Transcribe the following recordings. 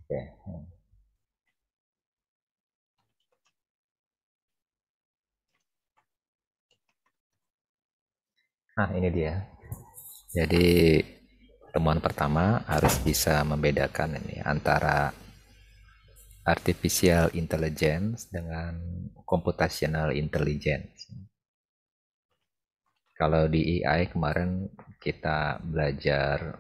Oke. Nah, ini dia. Jadi temuan pertama harus bisa membedakan ini antara artificial intelligence dengan computational intelligence. Kalau di AI kemarin kita belajar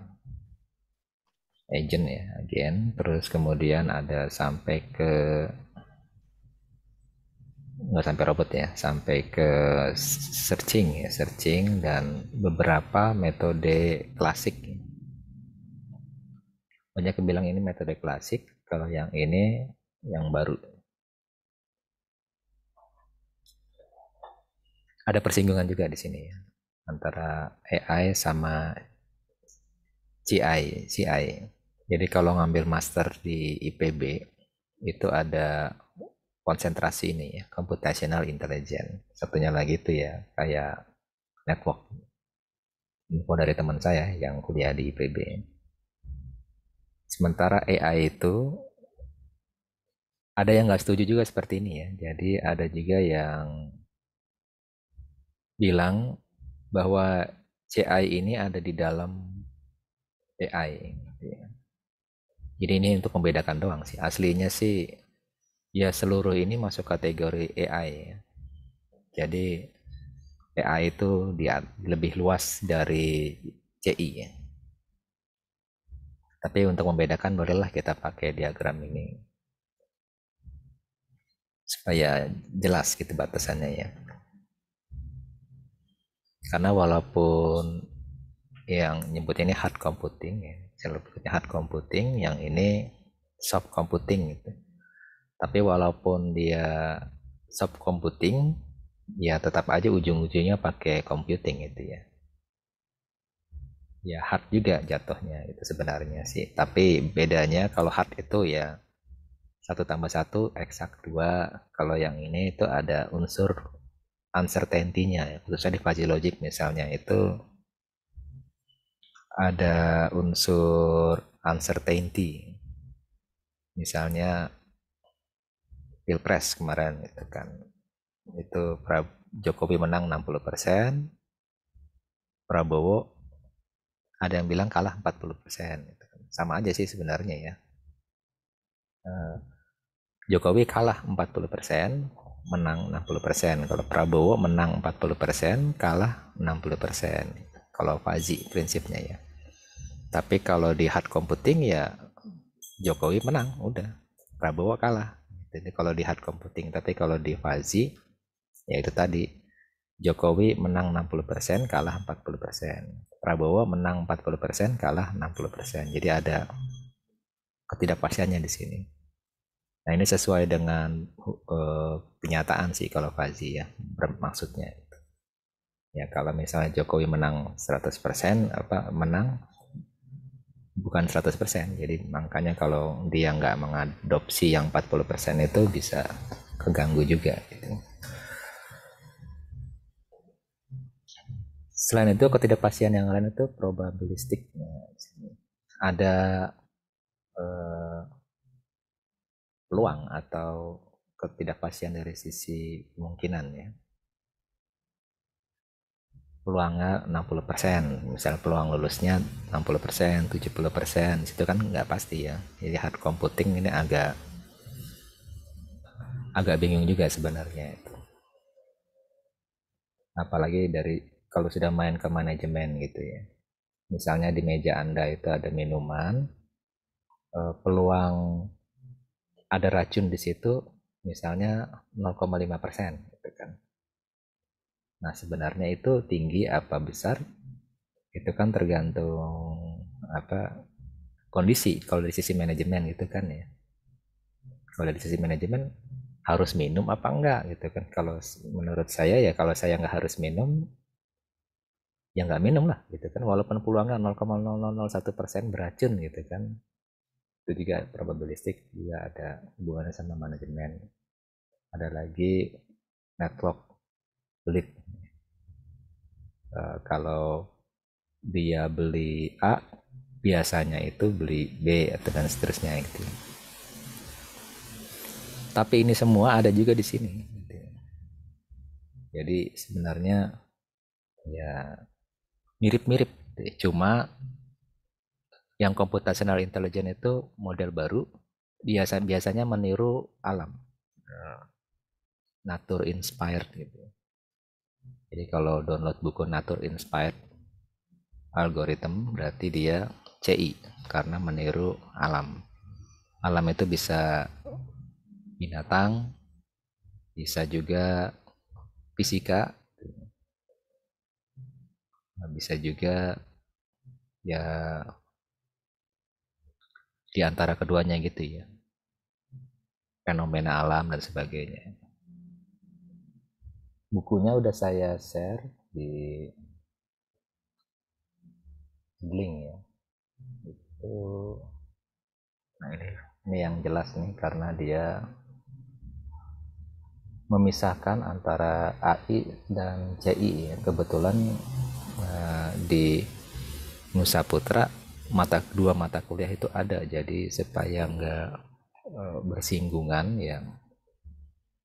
agent ya, agent, terus kemudian ada sampai ke nggak sampai robot ya, sampai ke searching ya, searching dan beberapa metode klasik. Banyak yang bilang ini metode klasik, kalau yang ini yang baru. Ada persinggungan juga di sini ya, antara AI sama CI. Jadi kalau ngambil master di IPB itu ada konsentrasi ini ya, computational intelligence. Satunya lagi itu ya kayak network. Info dari teman saya yang kuliah di IPB. Sementara AI itu ada yang nggak setuju juga seperti ini ya. Jadi ada juga yang bilang bahwa CI ini ada di dalam AI. Jadi ini untuk membedakan doang sih. Aslinya sih ya seluruh ini masuk kategori AI ya. Jadi AI itu dia lebih luas dari CI ya. Tapi untuk membedakan bolehlah kita pakai diagram ini supaya jelas gitu batasannya ya. Karena walaupun yang nyebut ini hard computing ya, saya sebutnya hard computing, yang ini soft computing gitu. Tapi walaupun dia soft computing, ya tetap aja ujung-ujungnya pakai computing gitu ya. Ya hard juga jatuhnya itu sebenarnya sih. Tapi bedanya kalau hard itu ya satu tambah satu eksak dua. Kalau yang ini itu ada unsur uncertainty-nya ya. Khususnya di fuzzy logic misalnya itu ada unsur uncertainty. Misalnya Pilpres kemarin itu kan. Itu Jokowi menang 60%, Prabowo ada yang bilang kalah 40%. Sama aja sih sebenarnya ya. Jokowi kalah 40%, menang 60%. Kalau Prabowo menang 40%, kalah 60%. Kalau Fazi prinsipnya ya. Tapi kalau di hard computing ya Jokowi menang, udah. Prabowo kalah. Jadi kalau di hard computing, tapi kalau di Fazi ya itu tadi Jokowi menang 60%, kalah 40%. Prabowo menang 40%, kalah 60%. Jadi ada ketidakpastiannya di sini. Nah ini sesuai dengan kenyataan sih kalau Fazi ya, maksudnya. Ya kalau misalnya Jokowi menang 100%, apa menang bukan 100%. Jadi makanya kalau dia nggak mengadopsi yang 40% itu bisa keganggu juga. Gitu. Selain itu ketidakpastian yang lain itu probabilistik. Ada eh, peluang atau ketidakpastian dari sisi kemungkinan ya. Peluangnya 60%, misal peluang lulusnya 60%, 70%, itu kan nggak pasti ya. Jadi hard computing ini agak bingung juga sebenarnya itu. Apalagi dari kalau sudah main ke manajemen gitu ya. Misalnya di meja Anda itu ada minuman, peluang ada racun di situ misalnya 0,5% gitu kan. Nah, sebenarnya itu tinggi apa besar itu kan tergantung apa kondisi kalau di sisi manajemen gitu kan ya. Kalau dari sisi manajemen harus minum apa enggak gitu kan. Kalau menurut saya ya kalau saya nggak harus minum ya nggak minum lah gitu kan. Walaupun peluangnya 0,0001% beracun gitu kan. Itu juga probabilistik juga ada hubungannya sama manajemen. Ada lagi network belief. Kalau dia beli A biasanya itu beli B atau dan seterusnya gitu. Tapi ini semua ada juga di sini. Jadi sebenarnya ya mirip-mirip, cuma yang computational intelligence itu model baru biasanya meniru alam, nature inspired gitu. Jadi kalau download buku nature inspired algorithm berarti dia CI karena meniru alam. Alam itu bisa binatang, bisa juga fisika, bisa juga ya di antara keduanya gitu ya, fenomena alam dan sebagainya. Bukunya udah saya share di link ya. Itu, nah ini yang jelas nih karena dia memisahkan antara AI dan CI ya. Kebetulan di Nusa Putra dua mata kuliah itu ada, jadi supaya nggak bersinggungan ya,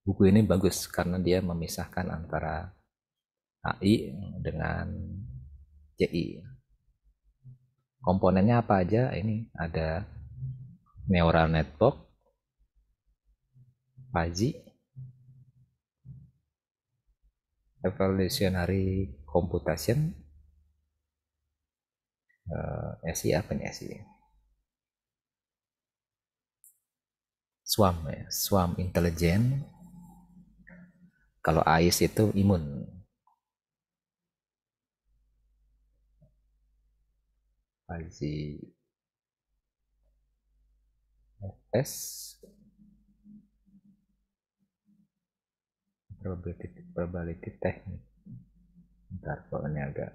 buku ini bagus karena dia memisahkan antara AI dengan CI. Komponennya apa aja? Ini ada neural network, fuzzy, evolutionary computation, SI apa nih SI? Swarm ya, swarm intelligence. Kalau AIS itu imun. Fuzzy FS, probability technique. Bentar, kok ini agak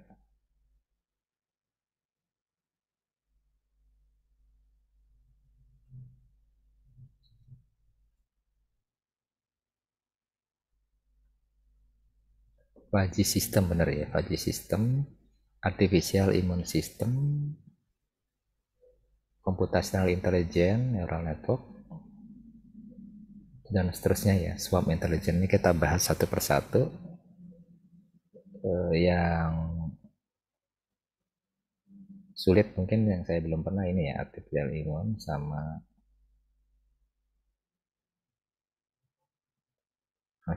Fuzzy system bener ya, fuzzy system, artificial immune system, computational intelligence, neural network, dan seterusnya ya. Swarm intelligence ini kita bahas satu persatu. Yang sulit mungkin yang saya belum pernah ini ya, artificial immune sama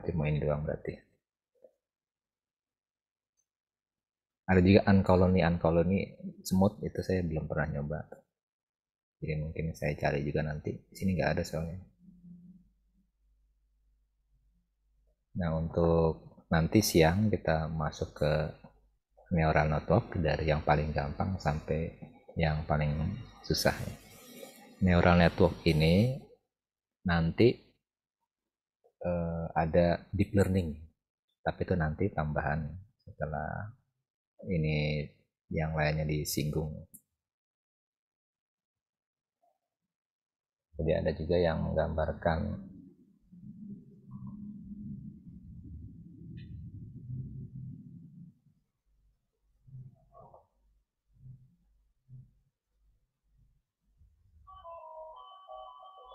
cuma ini doang berarti. Ada juga uncolony semut, itu saya belum pernah nyoba. Jadi mungkin saya cari juga nanti. Di sini nggak ada soalnya. Nah, untuk nanti siang kita masuk ke neural network dari yang paling gampang sampai yang paling susah ya. Neural network ini nanti ada deep learning, tapi itu nanti tambahan setelah ini yang lainnya disinggung. Jadi ada juga yang menggambarkan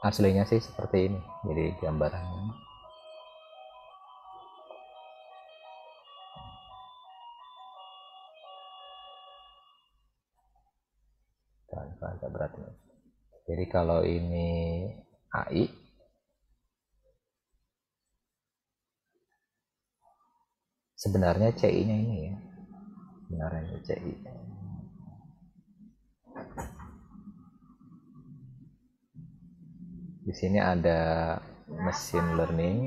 aslinya sih seperti ini, jadi gambarannya. Agak berat nih. Jadi kalau ini AI, sebenarnya CI-nya ini ya, sebenarnya CI. Di sini ada machine learning.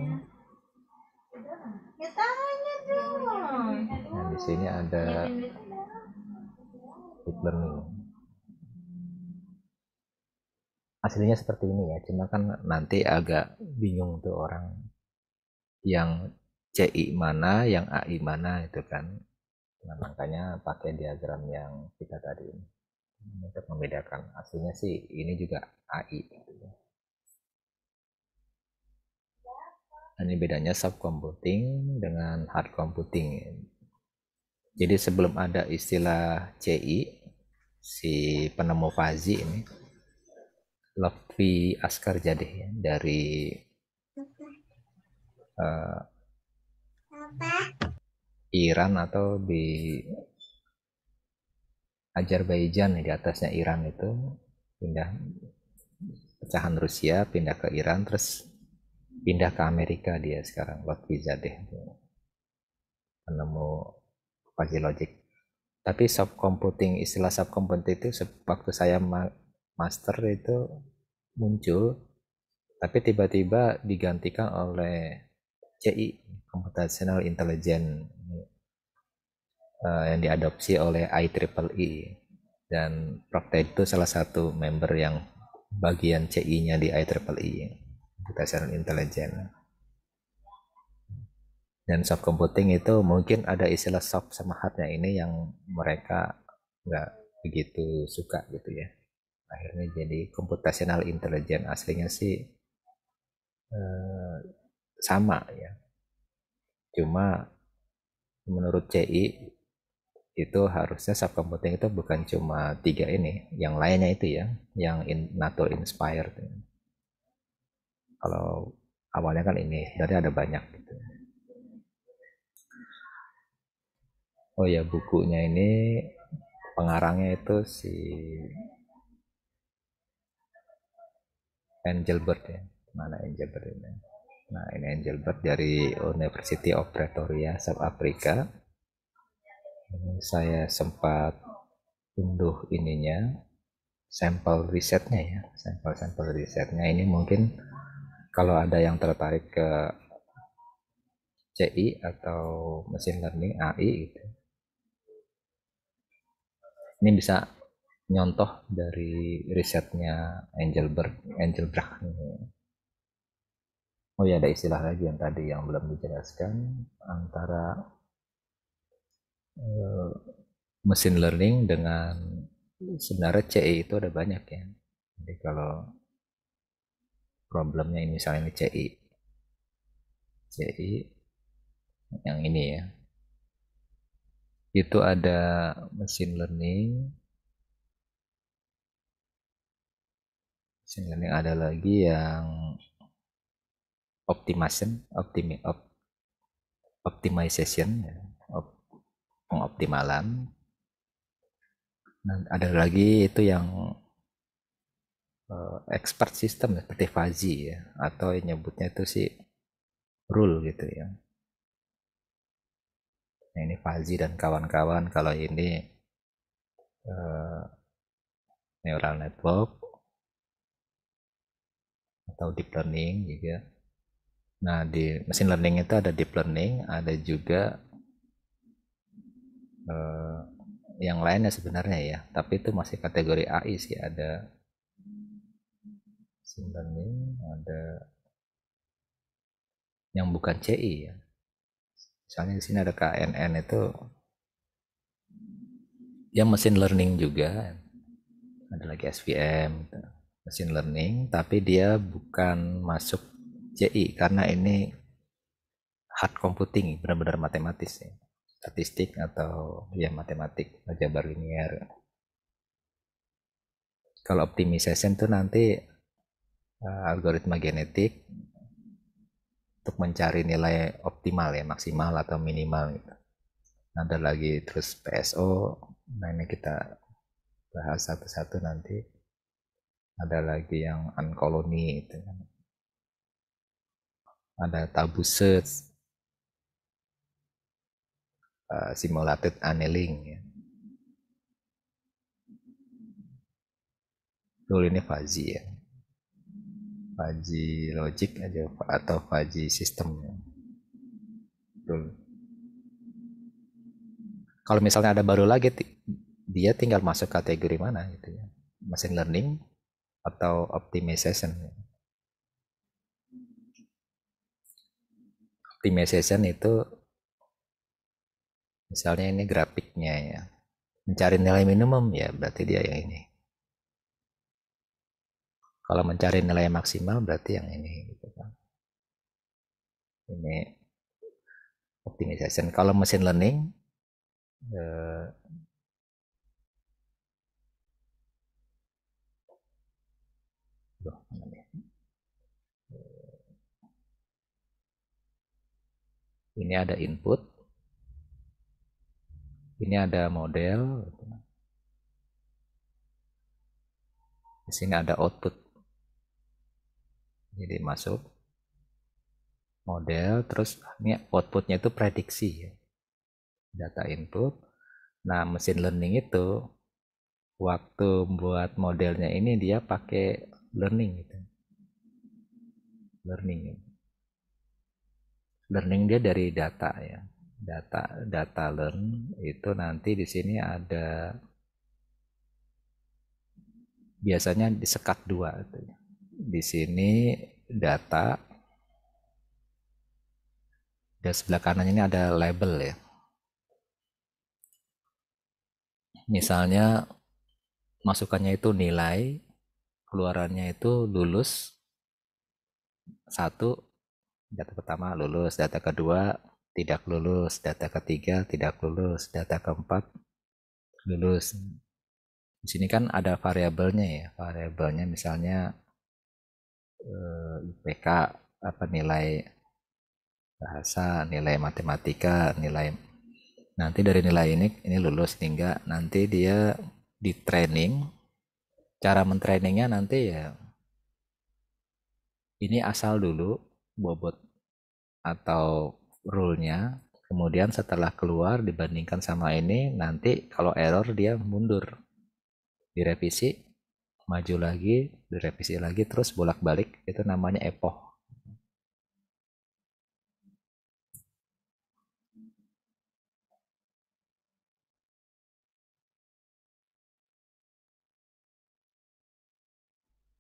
Nah, di sini ada deep learning. Aslinya seperti ini ya, cuma kan nanti agak bingung tuh orang yang CI mana, yang AI mana itu kan. Nah, makanya pakai diagram yang kita tadi untuk membedakan. Aslinya sih ini juga AI. Ini bedanya soft computing dengan hard computing. Jadi sebelum ada istilah CI, si penemu fuzzy ini, Lotfi Askar Jadeh ya, dari eh, Iran atau di Azerbaijan, di atasnya Iran itu pindah, pecahan Rusia pindah ke Iran, terus pindah ke Amerika. Dia sekarang Lotfi Zadeh, penemu fuzzy logic. Tapi subcomputing, istilah subcomputing itu waktu saya master itu muncul, tapi tiba-tiba digantikan oleh CI, Computational Intelligence, yang diadopsi oleh IEEE, dan Prof. Ted itu salah satu member yang bagian CI-nya di IEEE, Computational Intelligence. Dan soft computing itu mungkin ada istilah soft sama hardnya ini yang mereka nggak begitu suka gitu ya. Akhirnya jadi computational intelligence, aslinya sih eh, sama ya. Cuma menurut CI itu harusnya subcomputing itu bukan cuma tiga ini, yang lainnya itu ya, yang NATO inspired. Kalau awalnya kan ini sebenarnya ada banyak gitu. Oh ya, bukunya ini pengarangnya itu si Engelbert ya. Mana Engelbert ini? Nah, ini Engelbert dari University of Pretoria, South Africa. Ini saya sempat unduh ininya, sampel risetnya ya, sampel risetnya. Ini mungkin kalau ada yang tertarik ke CI atau machine learning AI gitu, ini bisa nyontoh dari risetnya Engelbert. Oh ya, ada istilah lagi yang tadi yang belum dijelaskan antara eh, machine learning dengan, sebenarnya CI itu ada banyak ya. Jadi kalau problemnya ini misalnya ini CI yang ini ya, itu ada machine learning ada lagi yang optimization ya, pengoptimalan. Dan ada lagi itu yang expert system seperti fuzzy ya, atau yang nyebutnya itu sih rule gitu ya. Nah, ini fuzzy dan kawan-kawan. Kalau ini uh, neural network atau deep learning juga. Nah, di machine learning itu ada deep learning, ada juga uh, yang lainnya sebenarnya ya, tapi itu masih kategori AI sih. Ada machine learning, ada yang bukan CI ya. Misalnya di sini ada KNN, itu ya machine learning juga. Ada lagi SVM, machine learning, tapi dia bukan masuk CI karena ini hard computing, benar-benar matematis ya. Statistik atau ya matematik, aljabar linear. Kalau optimization tuh nanti algoritma genetik untuk mencari nilai optimal ya, maksimal atau minimal gitu. Ada lagi terus PSO, nah ini kita bahas satu-satu nanti. Ada lagi yang uncolony itu kan. Ada tabu search, simulated annealing ya. Dulu ini fuzzy ya, fuzzy logic aja atau fuzzy system ya. Dulu. Kalau misalnya ada baru lagi, dia tinggal masuk kategori mana gitu ya, machine learning atau optimization. Optimization itu misalnya ini grafiknya ya, mencari nilai minimum ya berarti dia yang ini. Kalau mencari nilai maksimal berarti yang ini gitu kan. Ini optimization. Kalau machine learning eh, Ini ada input, ini ada model, di sini ada output. Jadi masuk model, terus ini outputnya itu prediksi ya. Data input. Nah, mesin learning itu waktu buat modelnya ini dia pakai learning gitu. Learning dia dari data ya. Data learn itu nanti di sini ada biasanya disekat dua gitu. Di sini data, dan sebelah kanan ini ada label ya. Misalnya masukannya itu nilai, keluarannya itu lulus, satu, data pertama lulus, data kedua tidak lulus, data ketiga tidak lulus, data keempat lulus. Di sini kan ada variabelnya ya, variabelnya misalnya IPK, apa nilai bahasa, nilai matematika, nilai, nanti dari nilai ini lulus, hingga nanti dia di training. Cara mentrainingnya nanti ya ini asal dulu bobot atau rule-nya, kemudian setelah keluar dibandingkan sama ini, nanti kalau error dia mundur, direvisi, maju lagi, direvisi lagi, terus bolak-balik. Itu namanya epoch.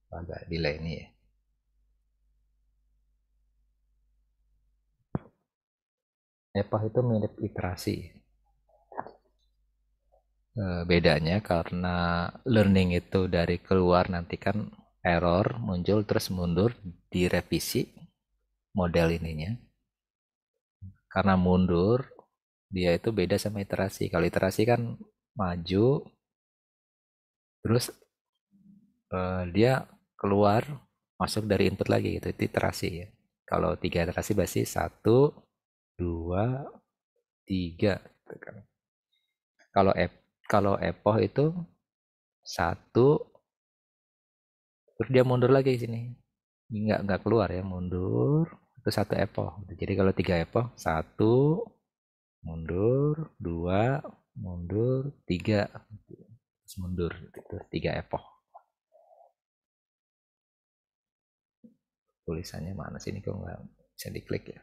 Agak delay ini ya. Epoch itu mirip iterasi. Bedanya karena learning itu dari keluar, nanti kan error muncul terus mundur, direvisi model ininya. Karena mundur, dia itu beda sama iterasi. Kalau iterasi kan maju, terus dia keluar, masuk dari input lagi gitu, itu iterasi ya. Kalau 3 iterasi berarti 1, 2, 3 gitu kan. Kalau epoch itu 1, terus dia mundur lagi di sini. Nggak keluar ya, mundur, itu 1 epoch. Jadi kalau 3 epoch, 1 mundur, 2 mundur, 3 terus mundur, itu 3 epoch. Tulisannya mana sih ini, kok nggak bisa diklik ya.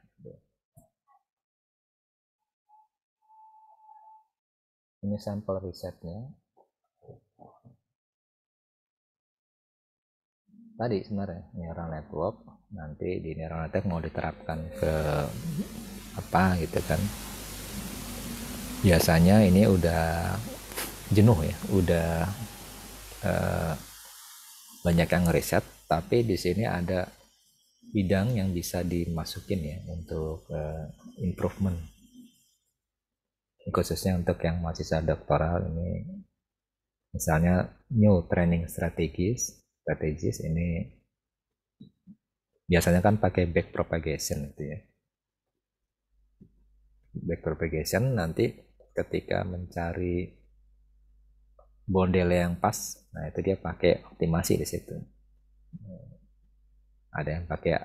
Ini sampel risetnya. Tadi sebenarnya neural network, nanti di neural network mau diterapkan ke apa gitu kan. Biasanya ini udah jenuh ya, udah banyak yang ngeriset, tapi di sini ada bidang yang bisa dimasukin ya untuk improvement. Khususnya untuk yang mahasiswa doktoral ini, misalnya new training strategis ini biasanya kan pakai back propagation gitu ya. Back propagation nanti ketika mencari model yang pas, nah itu dia pakai optimasi di situ. Ada yang pakai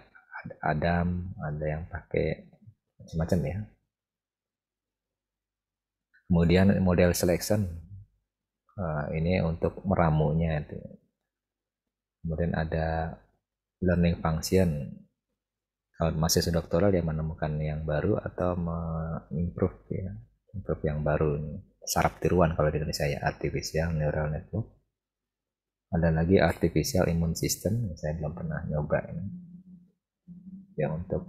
Adam, ada yang pakai macam-macam ya. Kemudian model selection, ini untuk meramunya itu. Kemudian ada learning function, kalau masih doktoral dia menemukan yang baru atau improve ya, improve yang baru. Saraf tiruan kalau di Indonesia ya, artificial neural network. Ada lagi artificial immune system, saya belum pernah nyoba ini, yang untuk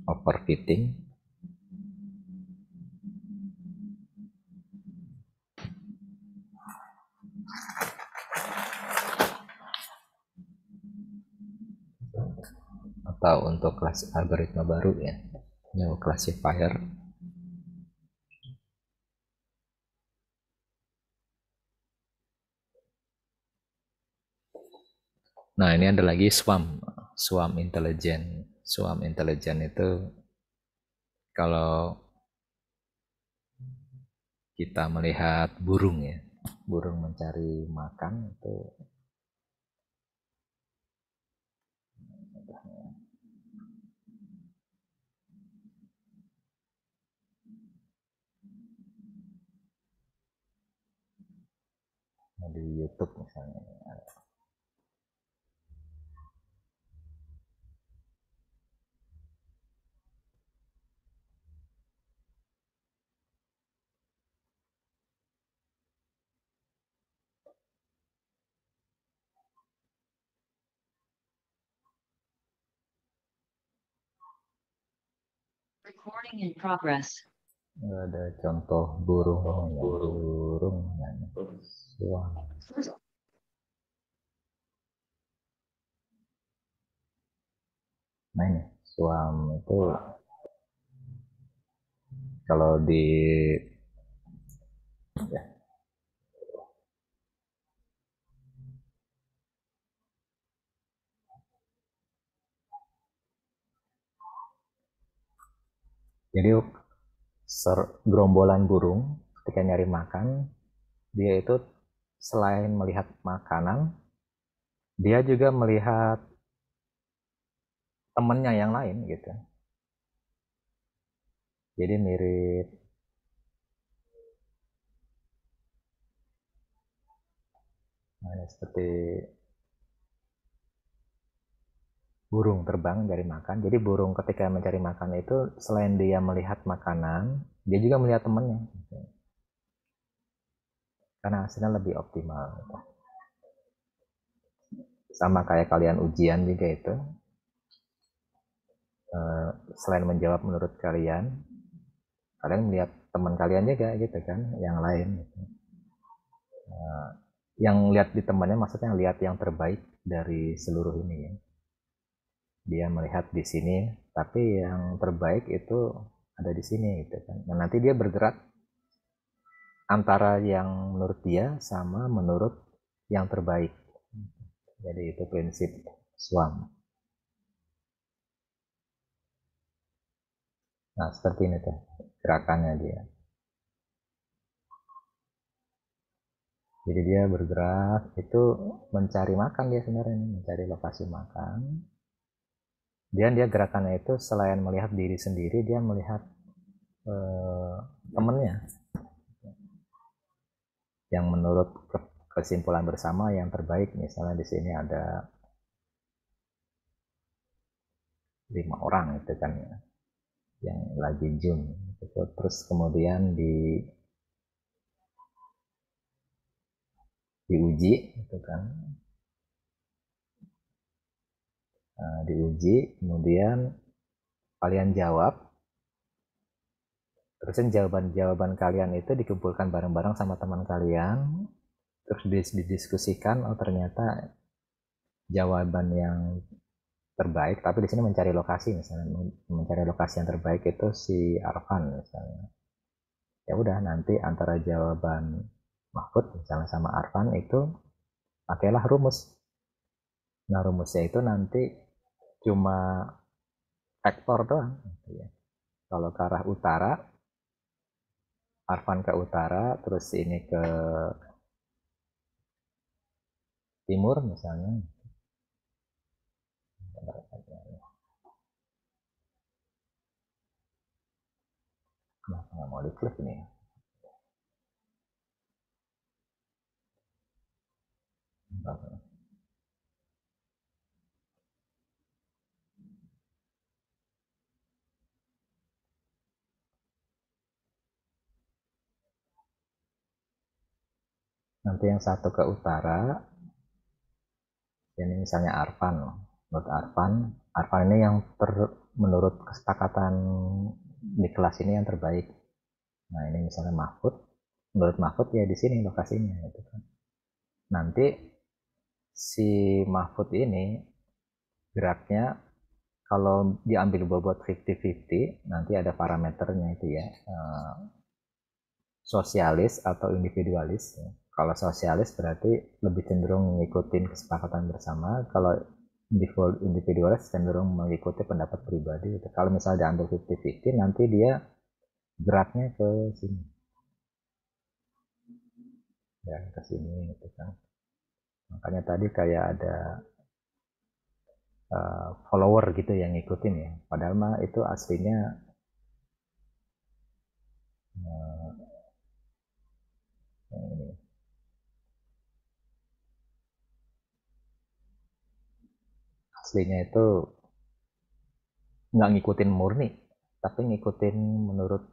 overfitting. Atau untuk kelas algoritma baru ya, new classifier. Nah ini ada lagi swarm intelligence. Swarm intelligence itu Kalau kita melihat burung ya, burung mencari makan itu di YouTube misalnya. Recording in progress. Ada contoh burung, burung, suang. Nah ini suam itu kalau di ya, jadi gerombolan burung ketika nyari makan, dia itu selain melihat makanan, dia juga melihat temennya yang lain gitu. Jadi mirip seperti burung terbang dari makan. Jadi burung ketika mencari makan itu selain dia melihat makanan, dia juga melihat temannya. Gitu. Karena hasilnya lebih optimal. Gitu. Sama kayak kalian ujian juga itu. Selain menjawab menurut kalian, kalian melihat teman kalian juga gitu kan, yang lain. Gitu. Yang lihat di temannya maksudnya lihat yang terbaik dari seluruh ini ya. Dia melihat di sini, tapi yang terbaik itu ada di sini gitu kan. Nah, nanti dia bergerak antara yang menurut dia sama menurut yang terbaik. Jadi itu prinsip SWAM. Nah, seperti ini tuh gerakannya dia. Jadi dia bergerak itu mencari makan dia sebenarnya, mencari lokasi makan. Dia gerakannya itu selain melihat diri sendiri, dia melihat temennya yang menurut kesimpulan bersama yang terbaik. Misalnya di sini ada 5 orang itu kan ya, yang lagi Jun gitu. Terus kemudian diuji gitu kan. Nah, diuji kemudian kalian jawab, terus jawaban-jawaban kalian itu dikumpulkan bareng-bareng sama teman kalian, terus didiskusikan. Oh ternyata jawaban yang terbaik, tapi di sini mencari lokasi, misalnya mencari lokasi yang terbaik itu si Arfan misalnya. Ya udah, nanti antara jawaban Mahfud misalnya sama Arfan itu pakailah rumus. Nah rumusnya itu nanti cuma vektor doang gitu ya. Kalau ke arah utara, Arfan ke utara, terus ini ke timur misalnya. Kenapa nggak mau diklik ini? Nanti yang satu ke utara, ini misalnya Arfan. Menurut Arfan ini yang menurut kesepakatan di kelas ini yang terbaik. Nah ini misalnya Mahfud, menurut Mahfud ya di sini lokasinya gitu kan. Nanti si Mahfud ini geraknya kalau diambil bobot 50-50, nanti ada parameternya itu ya, sosialis atau individualis. Kalau sosialis berarti lebih cenderung ngikutin kesepakatan bersama, kalau individualis cenderung mengikuti pendapat pribadi. Kalau misalnya diambil 50-50, nanti dia geraknya ke sini, ya ke sini gitu kan. Makanya tadi kayak ada follower gitu yang ngikutin ya, padahal mah itu aslinya ini, aslinya itu nggak ngikutin murni, tapi ngikutin menurut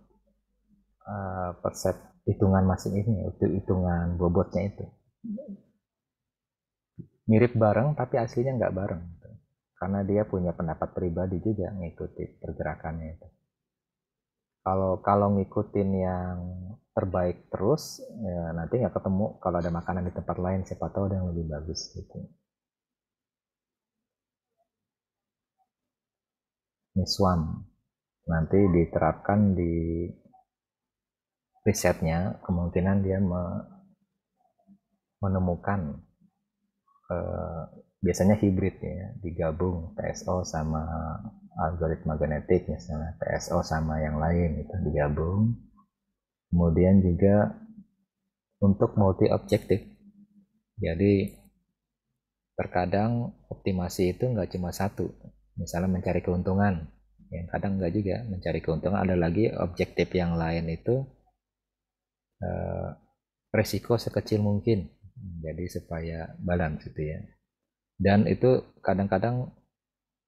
persep hitungan masing ini, itu hitungan bobotnya itu mirip bareng tapi aslinya nggak bareng gitu. Karena dia punya pendapat pribadi juga ngikuti pergerakannya itu. Kalau ngikutin yang terbaik terus, ya nanti nggak ketemu kalau ada makanan di tempat lain, siapa tahu ada yang lebih bagus gitu. Ini SWAM nanti diterapkan di risetnya, kemungkinan dia menemukan biasanya hibrid ya, digabung PSO sama algoritma genetik, misalnya PSO sama yang lain itu digabung. Kemudian juga untuk multi objektif, jadi terkadang optimasi itu nggak cuma satu, misalnya mencari keuntungan, yang kadang nggak juga mencari keuntungan, ada lagi objektif yang lain itu resiko sekecil mungkin, jadi supaya balance gitu ya. Dan itu kadang-kadang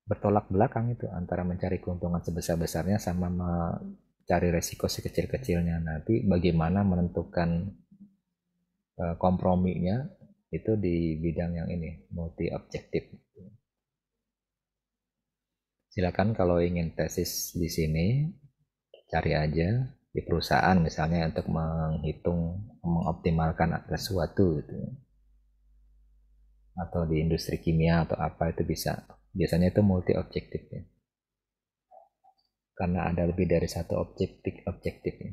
bertolak belakang itu antara mencari keuntungan sebesar-besarnya sama mencari resiko sekecil-kecilnya. Nanti bagaimana menentukan komprominya itu di bidang yang ini, multi objektif. Silakan kalau ingin tesis di sini cari aja di perusahaan misalnya untuk menghitung, mengoptimalkan sesuatu gitu, atau di industri kimia atau apa, itu bisa. Biasanya itu multi objektif ya, karena ada lebih dari satu objektifnya.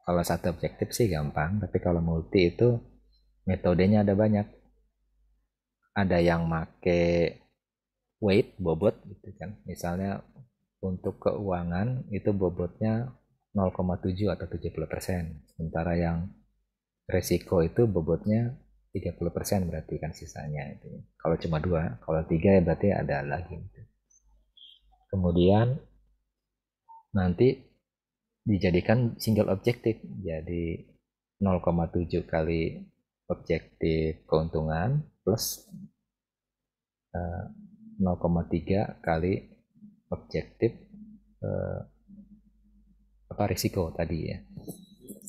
Kalau satu objektif sih gampang, tapi kalau multi itu metodenya ada banyak. Ada yang make weight, bobot gitu kan, misalnya untuk keuangan itu bobotnya 0,7 atau 70%, sementara yang resiko itu bobotnya 30%, berarti kan sisanya itu. Kalau cuma dua, kalau tiga ya berarti ada lagi. Kemudian nanti dijadikan single objektif, jadi 0,7 kali objektif keuntungan plus 0,3 kali objektif risiko tadi ya.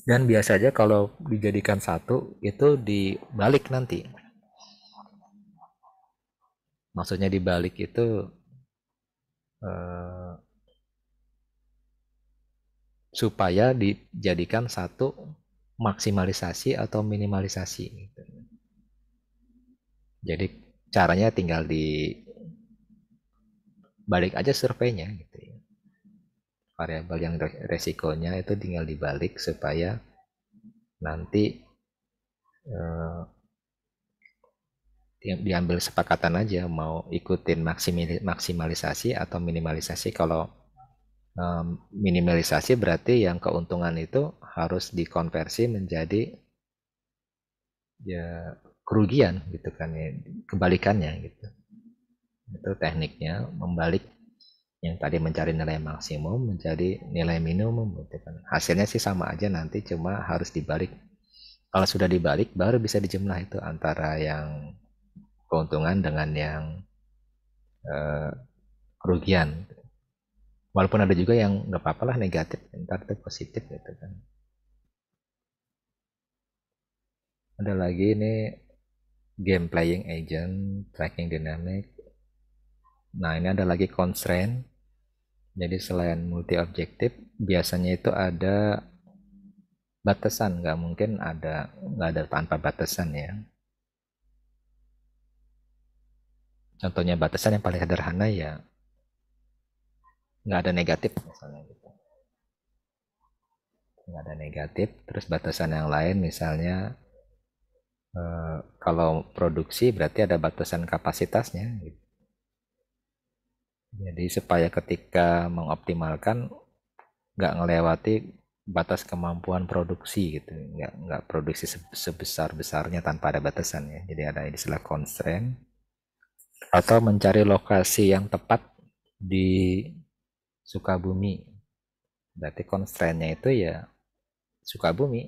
Dan biasanya kalau dijadikan satu itu dibalik nanti. Maksudnya dibalik itu supaya dijadikan satu maksimalisasi atau minimalisasi gitu. Jadi caranya tinggal dibalik aja surveinya gitu ya. Variabel yang resikonya itu tinggal dibalik supaya nanti diambil sepakatan aja mau ikutin maksimalisasi atau minimalisasi. Kalau minimalisasi berarti yang keuntungan itu harus dikonversi menjadi ya kerugian gitu kan ya, kebalikannya gitu. Itu tekniknya membalik yang tadi mencari nilai maksimum menjadi nilai minimum gitu kan. Hasilnya sih sama aja nanti, cuma harus dibalik. Kalau sudah dibalik baru bisa dijumlah itu antara yang keuntungan dengan yang kerugian. Walaupun ada juga yang nggak apa-apa lah negatif, ntar itu positif gitu kan. Ada lagi ini game playing agent, tracking dynamic. Nah ini ada lagi constraint. Jadi selain multi objektif, biasanya itu ada batasan, nggak ada tanpa batasan ya. Contohnya batasan yang paling sederhana ya nggak ada negatif misalnya gitu. Nggak ada negatif. Terus batasan yang lain misalnya kalau produksi berarti ada batasan kapasitasnya gitu. Jadi supaya ketika mengoptimalkan nggak ngelewati batas kemampuan produksi gitu, nggak produksi sebesar besarnya tanpa ada batasan ya. Jadi ada istilah constraint atau mencari lokasi yang tepat di Sukabumi. Berarti constraint-nya itu ya Sukabumi.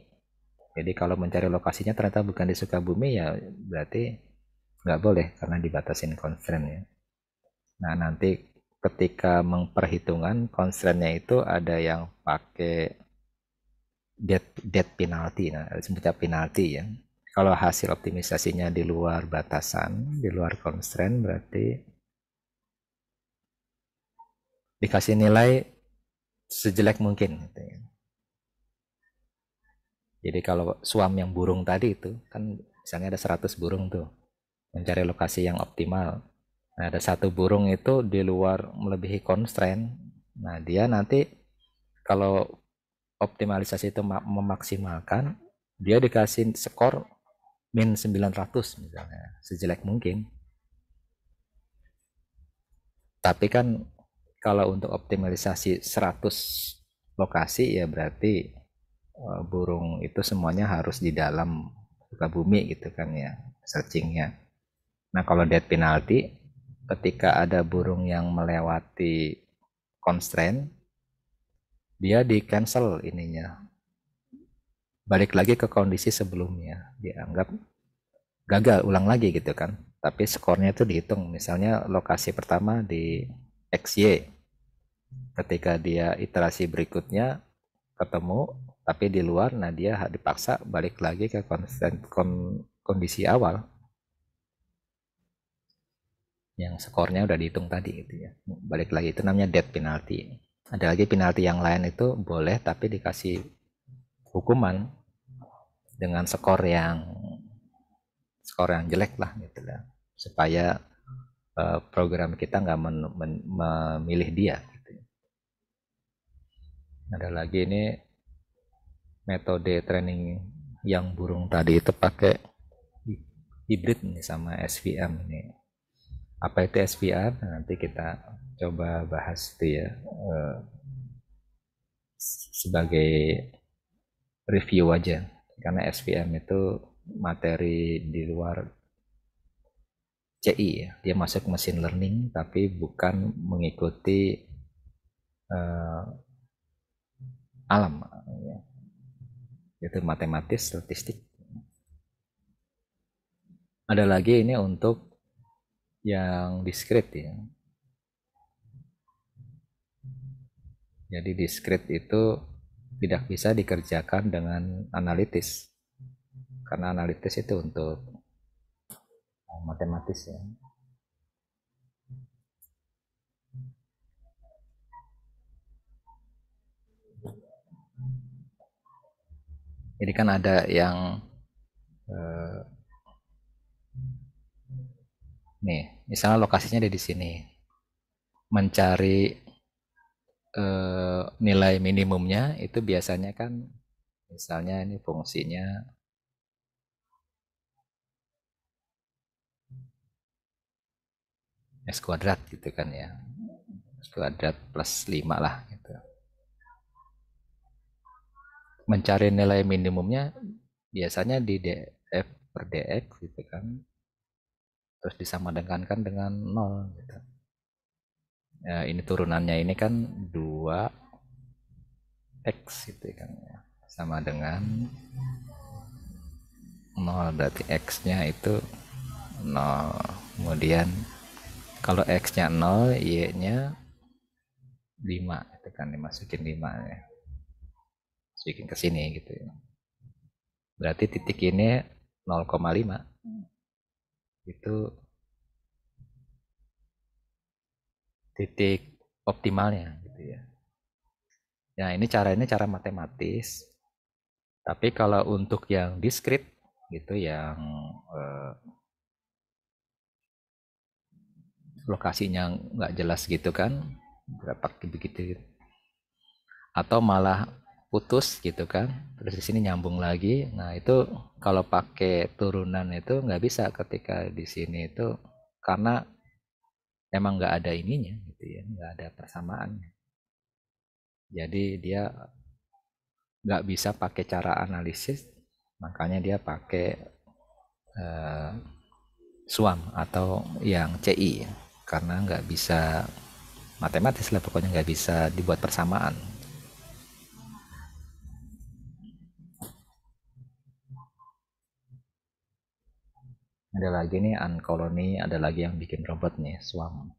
Jadi kalau mencari lokasinya ternyata bukan di Sukabumi ya berarti nggak boleh karena dibatasin constraint-nya. Nah nanti ketika memperhitungan constraint-nya itu ada yang pakai dead penalty, nah disebutnya penalty ya. Kalau hasil optimisasinya di luar batasan, di luar constraint berarti dikasih nilai sejelek mungkin gitu ya. Jadi kalau suam yang burung tadi itu kan misalnya ada 100 burung tuh mencari lokasi yang optimal. Nah, ada satu burung itu di luar melebihi constraint. Nah, dia nanti kalau optimalisasi itu memaksimalkan, dia dikasih skor min 900 misalnya, sejelek mungkin. Tapi kan kalau untuk optimalisasi 100 lokasi ya berarti burung itu semuanya harus di dalam Sukabumi gitu kan ya searchingnya. Nah kalau dead penalty ketika ada burung yang melewati constraint dia di cancel ininya balik lagi ke kondisi sebelumnya dianggap gagal ulang lagi gitu kan tapi skornya itu dihitung misalnya lokasi pertama di XY ketika dia iterasi berikutnya ketemu tapi di luar nah dia dipaksa balik lagi ke kondisi awal yang skornya udah dihitung tadi gitu ya balik lagi itu namanya dead penalty ada lagi penalti yang lain itu boleh tapi dikasih hukuman dengan skor yang jelek lah gitu lah supaya program kita nggak memilih dia gitu. Ada lagi ini metode training yang burung tadi itu pakai hybrid nih sama SVM ini apa itu SVM nanti kita coba bahas itu ya sebagai review aja karena SVM itu materi di luar CI ya dia masuk machine learning tapi bukan mengikuti uh, alam ya. Itu matematis statistik ada lagi ini untuk yang discrete ya jadi discrete itu tidak bisa dikerjakan dengan analitis karena analitis itu untuk matematis ya jadi kan ada yang eh, nih misalnya lokasinya ada di sini mencari nilai minimumnya itu biasanya kan misalnya ini fungsinya S kuadrat gitu kan ya S kuadrat plus 5 lah gitu mencari nilai minimumnya biasanya di df per dx gitu kan terus disamakan dengan 0 gitu. Ya, ini turunannya ini kan 2x gitu kan ya. Sama dengan 0 berarti x-nya itu 0 kemudian kalau x-nya 0 y-nya 5 itu kan dimasukin 5 ya masukin ke sini gitu ya berarti titik ini 0,5 itu titik optimalnya gitu ya nah ini cara matematis tapi kalau untuk yang discrete gitu yang lokasinya nggak jelas gitu kan berapa begitu atau malah putus gitu kan terus di sini nyambung lagi nah itu kalau pakai turunan itu nggak bisa ketika di sini itu karena emang nggak ada ininya gitu ya, nggak ada persamaannya. Jadi dia nggak bisa pakai cara analisis, makanya dia pakai eh, SWAM atau yang CI ya. Karena nggak bisa matematis lah, pokoknya nggak bisa dibuat persamaan. Ada lagi nih Uncolony, ada lagi yang bikin robot nih SWAM.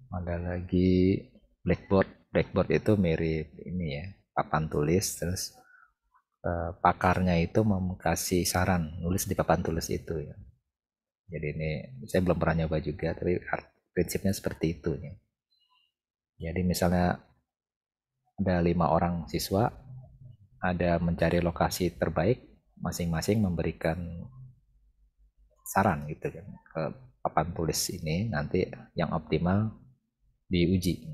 Ada lagi Blackboard. Blackboard itu mirip ini ya, papan tulis, terus pakarnya itu kasih saran nulis di papan tulis itu ya. Jadi ini saya belum pernah nyoba juga, tapi prinsipnya seperti itu ya. Jadi misalnya ada 5 orang siswa, ada mencari lokasi terbaik, masing-masing memberikan saran gitu kan ke papan tulis ini, nanti yang optimal diuji.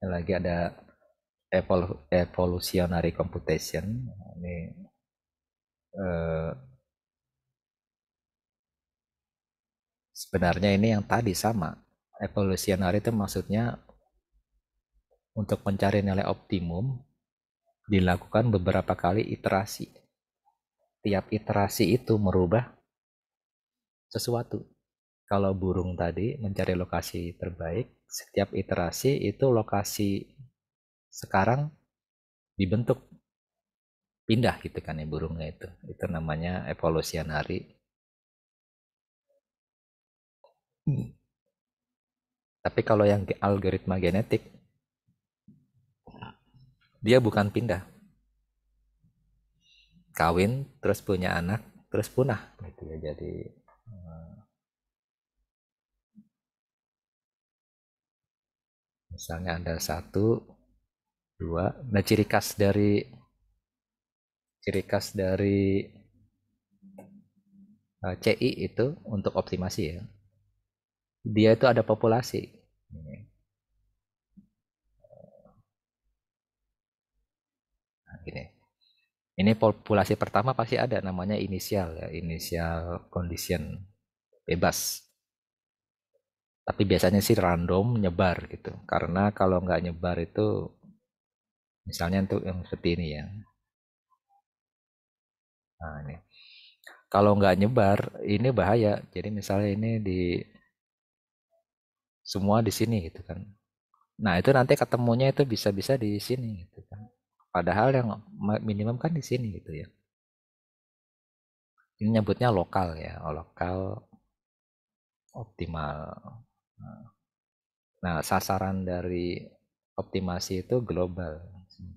Lagi ada evolutionary computation. Ini eh, sebenarnya ini yang tadi sama. Evolutionary itu maksudnya untuk mencari nilai optimum dilakukan beberapa kali iterasi. Tiap iterasi itu merubah sesuatu. Kalau burung tadi mencari lokasi terbaik, setiap iterasi itu lokasi sekarang dibentuk pindah gitu kan ya burungnya itu namanya evolutionary. Tapi kalau yang algoritma genetik dia bukan pindah, kawin terus punya anak terus punah gitu ya. Jadi misalnya ada satu dua, nah ciri khas dari CI itu untuk optimasi ya, dia itu ada populasi. Nah, gini. Ini populasi pertama pasti ada namanya inisial ya, inisial condition bebas. Tapi biasanya sih random nyebar gitu. Karena kalau nggak nyebar itu, misalnya untuk yang seperti ini ya. Nah ini, kalau nggak nyebar ini bahaya. Jadi misalnya ini di semua di sini gitu kan. Nah itu nanti ketemunya itu bisa-bisa di sini gitu kan. Padahal yang minimum kan di sini gitu ya. Ini nyebutnya lokal ya, lokal optimal. Nah, sasaran dari optimasi itu global,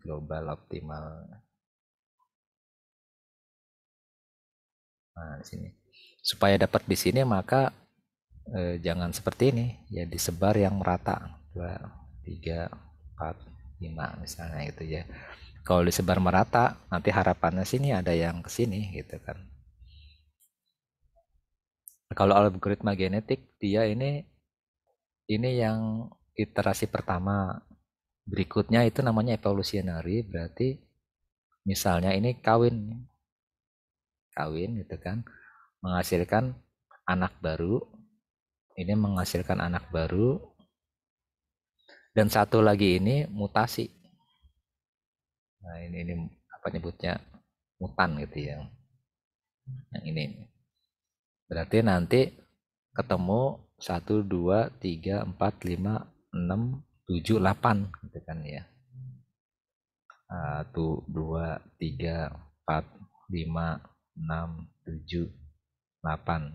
global optimal. Nah, di sini. Supaya dapat di sini maka jangan seperti ini, ya disebar yang merata. 2, 3, 4, 5 misalnya gitu ya. Kalau disebar merata, nanti harapannya sini ada yang ke sini gitu kan. Kalau algoritma genetik dia ini yang iterasi pertama. Berikutnya itu namanya evolutionary, berarti misalnya ini kawin gitu kan, menghasilkan anak baru, ini menghasilkan anak baru, dan satu lagi ini mutasi. Nah ini apa nyebutnya, mutan gitu ya. Yang ini berarti nanti ketemu 1, 2, 3, 4, 5, 6, 7, 8 gitu kan ya. 1, 2, 3, 4, 5, 6, 7, 8.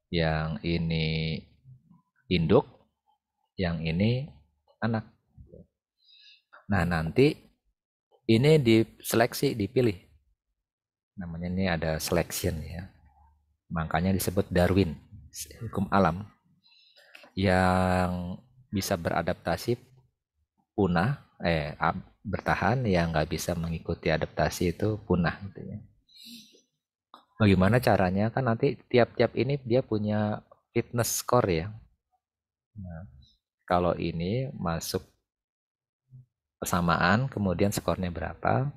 Yang ini induk, yang ini anak. Nah nanti ini diseleksi, dipilih. Namanya ini ada selection ya. Makanya disebut Darwin, hukum alam. Yang bisa beradaptasi punah, bertahan, yang nggak bisa mengikuti adaptasi itu punah gitu ya. Bagaimana caranya? Kan nanti tiap-tiap ini dia punya fitness score ya. Nah, kalau ini masuk persamaan, kemudian skornya berapa?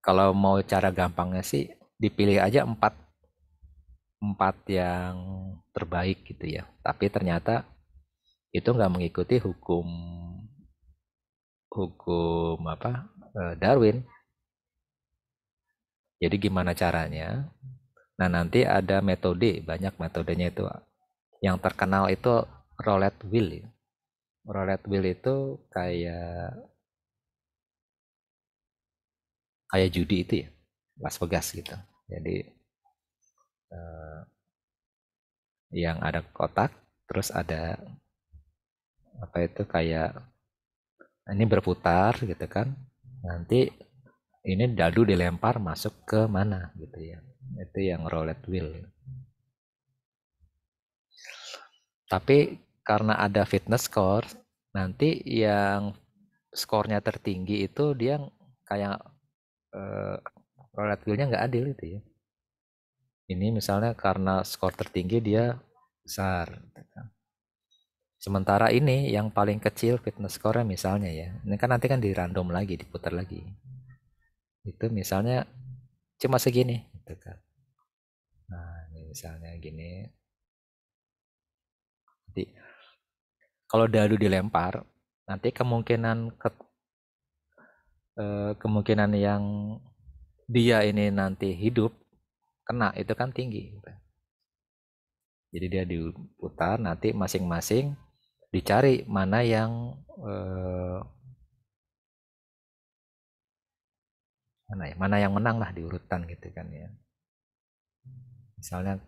Kalau mau cara gampangnya sih dipilih aja empat yang terbaik gitu ya. Tapi ternyata itu nggak mengikuti hukum hukum apa Darwin. Jadi gimana caranya? Nah nanti ada metode, banyak metodenya itu. Yang terkenal itu roulette wheel ya. Roulette wheel itu kayak judi itu ya, Las Vegas gitu. Jadi yang ada kotak, terus ada apa itu kayak ini berputar gitu kan. Nanti ini dadu dilempar masuk ke mana gitu ya. Itu yang roulette wheel. Tapi karena ada fitness score, nanti yang skornya tertinggi itu dia kayak eh, roulette wheel-nya nggak adil itu ya. Ini misalnya karena skor tertinggi dia besar. Sementara ini yang paling kecil fitness score misalnya ya. Ini kan nanti kan di random lagi, diputar lagi. Itu misalnya cuma segini gitu kan. Nah, ini misalnya gini. Nanti kalau dadu dilempar, nanti kemungkinan yang dia ini nanti hidup kena itu kan tinggi gitu. Jadi dia diputar nanti masing-masing dicari mana yang mana yang menang lah di urutan gitu kan ya. Misalnya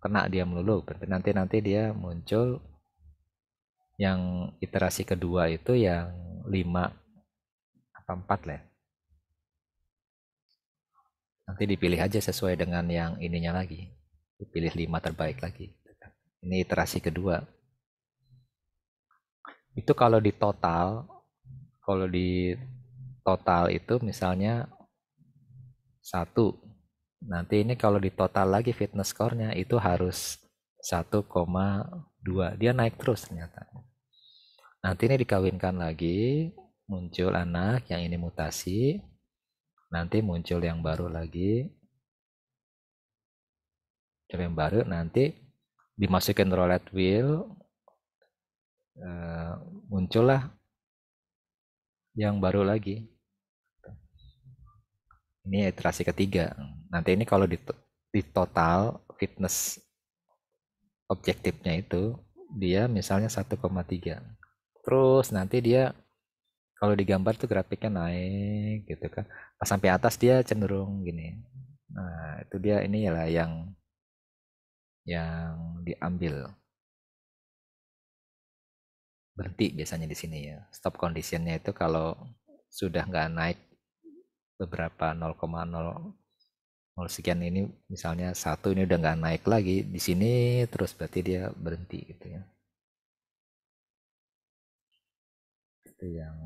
kena dia melulu, berarti nanti dia muncul yang iterasi kedua itu yang 5 apa 4 lah ya. Nanti dipilih aja sesuai dengan yang ininya lagi, dipilih 5 terbaik lagi. Ini iterasi kedua. Itu kalau di total itu misalnya 1. Nanti ini kalau di total lagi fitness score-nya itu harus 1,2. Dia naik terus ternyata. Nanti ini dikawinkan lagi, muncul anak yang ini mutasi. Nanti muncul yang baru lagi. Yang baru nanti dimasukin roulette wheel, muncullah yang baru lagi. Ini iterasi ketiga. Nanti ini kalau di total fitness objektifnya itu dia misalnya 1,3. Terus nanti dia kalau digambar tuh grafiknya naik gitu kan. Pas sampai atas dia cenderung gini. Nah, itu dia ini lah yang diambil. Berhenti biasanya di sini ya. Stop conditionnya itu kalau sudah nggak naik beberapa 0,0 sekian ini misalnya 1 ini udah nggak naik lagi di sini terus berarti dia berhenti gitu ya. Itu yang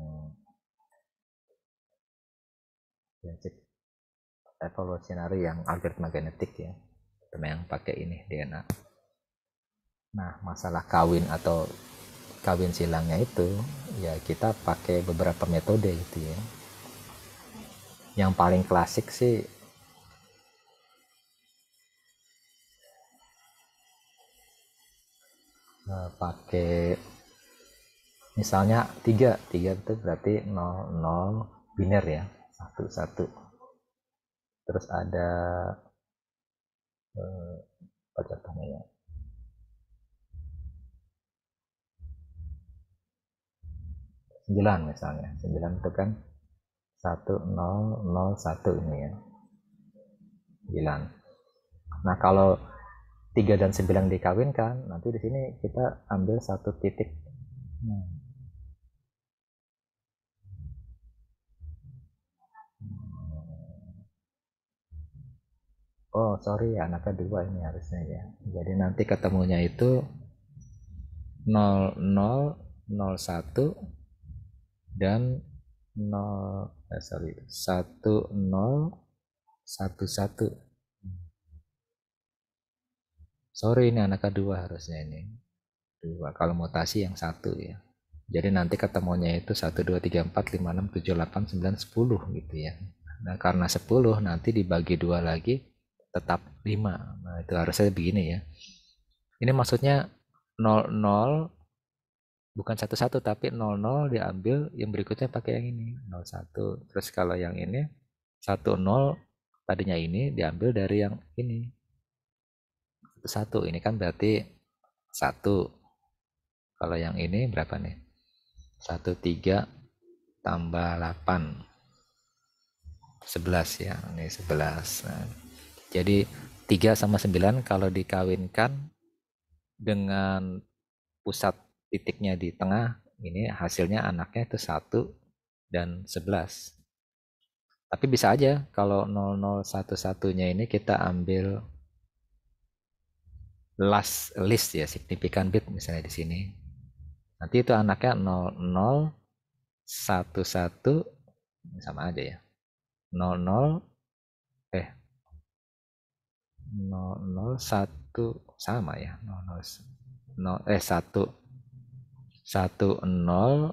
prinsip evolusionary yang algoritma genetik ya. Teman yang pakai ini DNA. Nah, masalah kawin silangnya itu ya kita pakai beberapa metode gitu ya. Yang paling klasik sih pakai misalnya 3 itu berarti 0 biner ya, 1 terus ada apa contohnya ya, 9 misalnya, 9 itu kan 1001 ini ya, 9. Nah kalau 3 dan 9 dikawinkan, nanti di sini kita ambil satu titik. Oh sorry, anaknya 2 ini harusnya ya. Jadi nanti ketemunya itu 0001 dan 1011. Sorry, ini anaknya 2 harusnya ini. 2 kalau mutasi yang 1 ya. Jadi nanti ketemunya itu 1 2 3 4 5 6 7 8 9 10 gitu ya. Nah, karena 10 nanti dibagi 2 lagi tetap 5. Nah, itu harusnya begini ya. Ini maksudnya 00 bukan 11 tapi 00 diambil yang berikutnya pakai yang ini 01. Terus kalau yang ini 10 tadinya ini diambil dari yang ini 11. Ini kan berarti 1. Kalau yang ini berapa nih? 13 tambah 8 11 ya. Ini 11. Nah, jadi 3 sama 9 kalau dikawinkan dengan pusat titiknya di tengah, ini hasilnya anaknya itu 1 dan 11. Tapi bisa aja kalau 0011-nya ini kita ambil list ya, signifikan bit misalnya di sini. Nanti itu anaknya 0011 sama aja ya. 00 001 sama ya. 1 1 0 0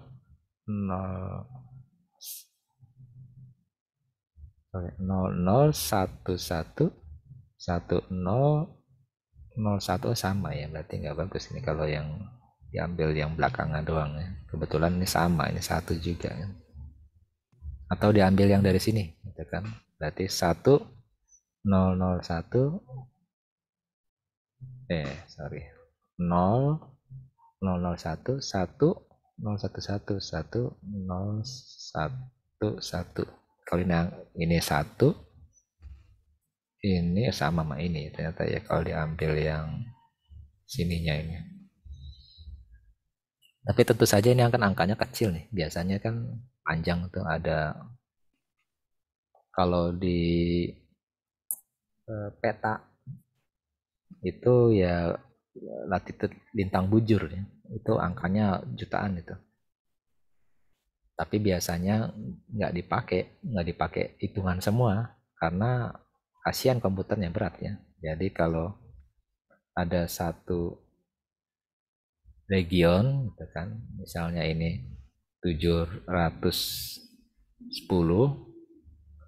0011 1001 sama ya, berarti nggak bagus ini kalau yang diambil yang belakangan doang ya. Kebetulan ini sama, ini 1 juga kan. Atau diambil yang dari sini gitu kan. Berarti 1001 sorry 0 001 1 011 1 011. Kalau ini 1 ini sama sama ini ternyata ya kalau diambil yang sininya ini. Tapi tentu saja ini kan angkanya kecil nih. Biasanya kan panjang tuh ada kalau di peta itu ya latitude lintang bujur ya. Itu angkanya jutaan itu. Tapi biasanya nggak dipakai hitungan semua karena kasihan komputernya berat ya. Jadi kalau ada satu region gitu kan, misalnya ini 710,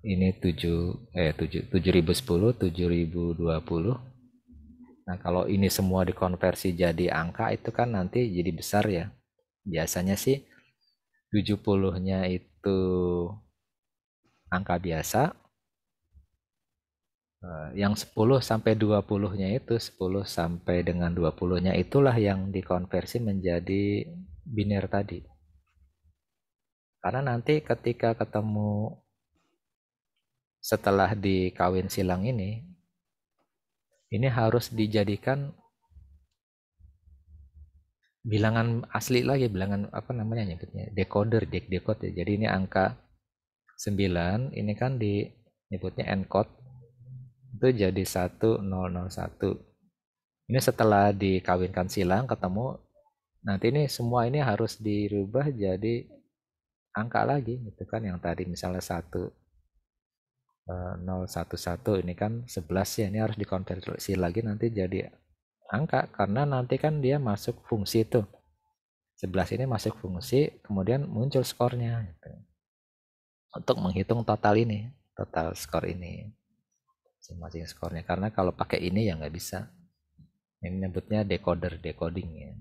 ini 7010, 7020. Nah, kalau ini semua dikonversi jadi angka itu kan nanti jadi besar ya. Biasanya sih 70-nya itu angka biasa, yang 10 sampai 20-nya itu 10 sampai dengan 20-nya itulah yang dikonversi menjadi biner tadi. Karena nanti ketika ketemu setelah dikawin silang ini harus dijadikan bilangan asli lagi, bilangan apa namanya nyebutnya, decoder, decode ya. Jadi ini angka 9, ini kan nyebutnya encode itu jadi 1001. Ini setelah dikawinkan silang ketemu, nanti ini semua ini harus dirubah jadi angka lagi gitu kan. Yang tadi misalnya 1011 ini kan 11 ya, ini harus dikonversi lagi nanti jadi angka karena nanti kan dia masuk fungsi tuh. 11 ini masuk fungsi, kemudian muncul skornya gitu. Untuk menghitung total ini, total skor ini. Masing-masing skornya. Karena kalau pakai ini ya nggak bisa. Ini nyebutnya decoder, decoding ya.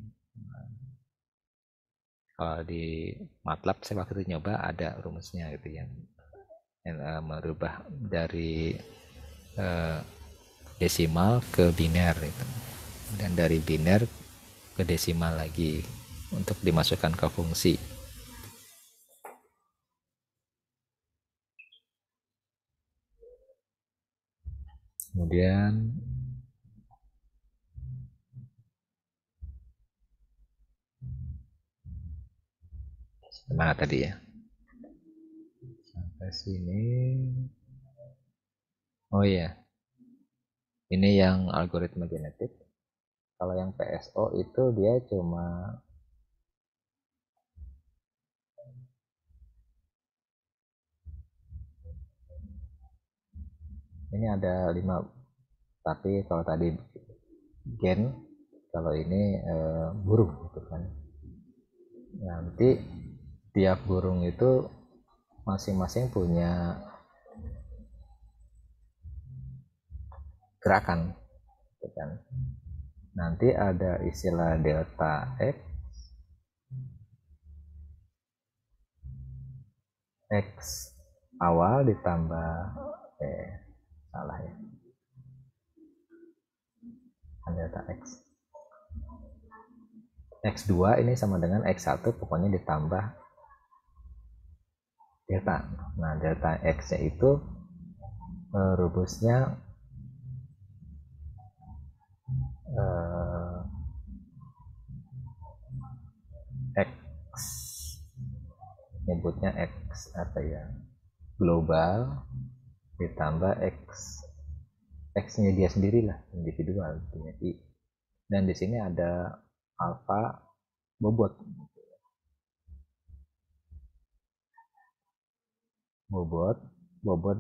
Kalau di MATLAB saya waktu itu nyoba ada rumusnya gitu yang merubah dari desimal ke biner gitu. Dan dari biner ke desimal lagi untuk dimasukkan ke fungsi. Kemudian mana tadi ya? Sampai sini. Oh iya. Ini yang algoritma genetik. Kalau yang PSO itu dia cuma ini ada 5, tapi kalau tadi gen, kalau ini burung gitu kan. Nanti tiap burung itu masing-masing punya gerakan, gitu kan. Nanti ada istilah delta x awal ditambah salah ya, delta x2 ini sama dengan x1 pokoknya ditambah delta. Nah delta x nya itu rumusnya x, nyebutnya x apa ya, global ditambah x nya dia sendiri lah, individual punya i, dan di sini ada alpha bobot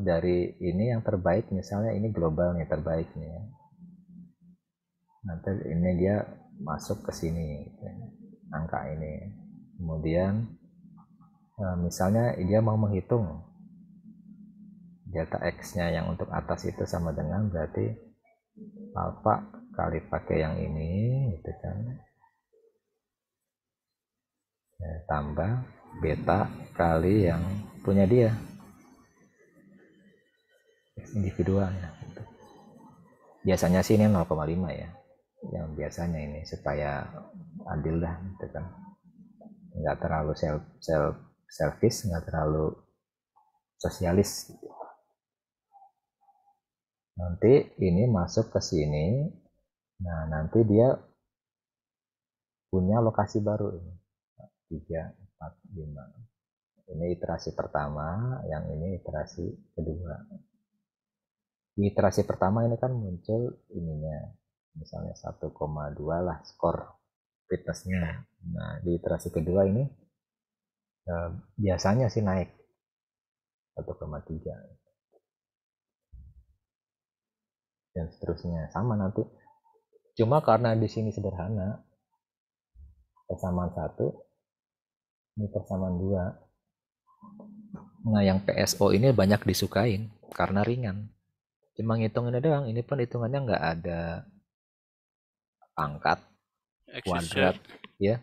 dari ini yang terbaik, misalnya ini global nih terbaiknya, nanti ini dia masuk ke sini angka ini, kemudian misalnya dia mau menghitung delta x nya yang untuk atas itu sama dengan berarti alpha kali pakai yang ini gitu kan, tambah beta kali yang punya dia individualnya gitu. Biasanya sih ini 0,5 ya, yang biasanya ini supaya adil lah gitu kan, nggak terlalu selfish, nggak terlalu sosialis gitu. Nanti ini masuk ke sini, nah nanti dia punya lokasi baru ini 3, 4, 5, ini iterasi pertama, yang ini iterasi kedua. Di iterasi pertama ini kan muncul ininya misalnya 1,2 lah skor fitnessnya. Nah di iterasi kedua ini biasanya sih naik 1,3 dan seterusnya sama nanti. Cuma karena di sini sederhana, persamaan 1 ini persamaan 2. Nah yang PSO ini banyak disukain karena ringan, cuma ngitung ini doang, ini pun hitungannya nggak ada pangkat, kuadrat ya.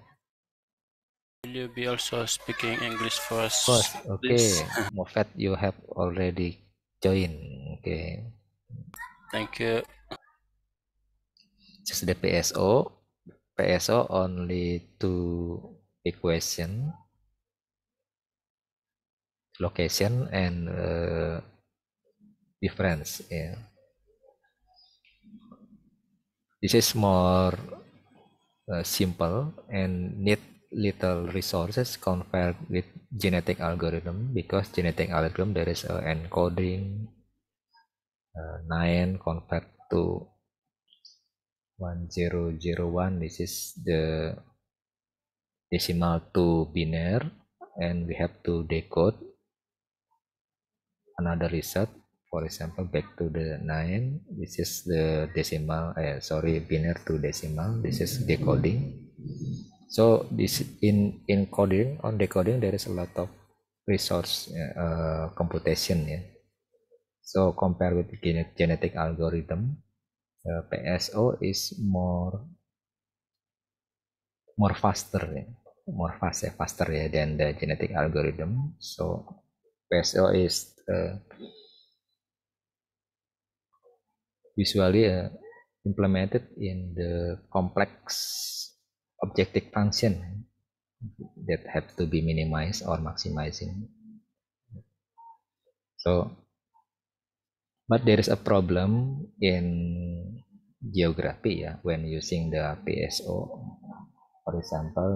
Will you be also speaking English first? Okay. Mofet, you have already joined. Okay. Thank you. Just the PSO. PSO only 2 equation, location and difference. Yeah. This is more simple and need little resources compared with genetic algorithm, because genetic algorithm there is encoding 9 convert to 1001. This is the decimal to binary, and we have to decode another result. For example, back to the 9, this is the decimal, binary to decimal, this is decoding. So this in encoding, on decoding there is a lot of resource computation. Yeah. So compared with genetic algorithm, PSO is more faster, faster than the genetic algorithm. So PSO is usually implemented in the complex objective function that have to be minimized or maximizing. So, but there is a problem in geography when using the PSO. For example,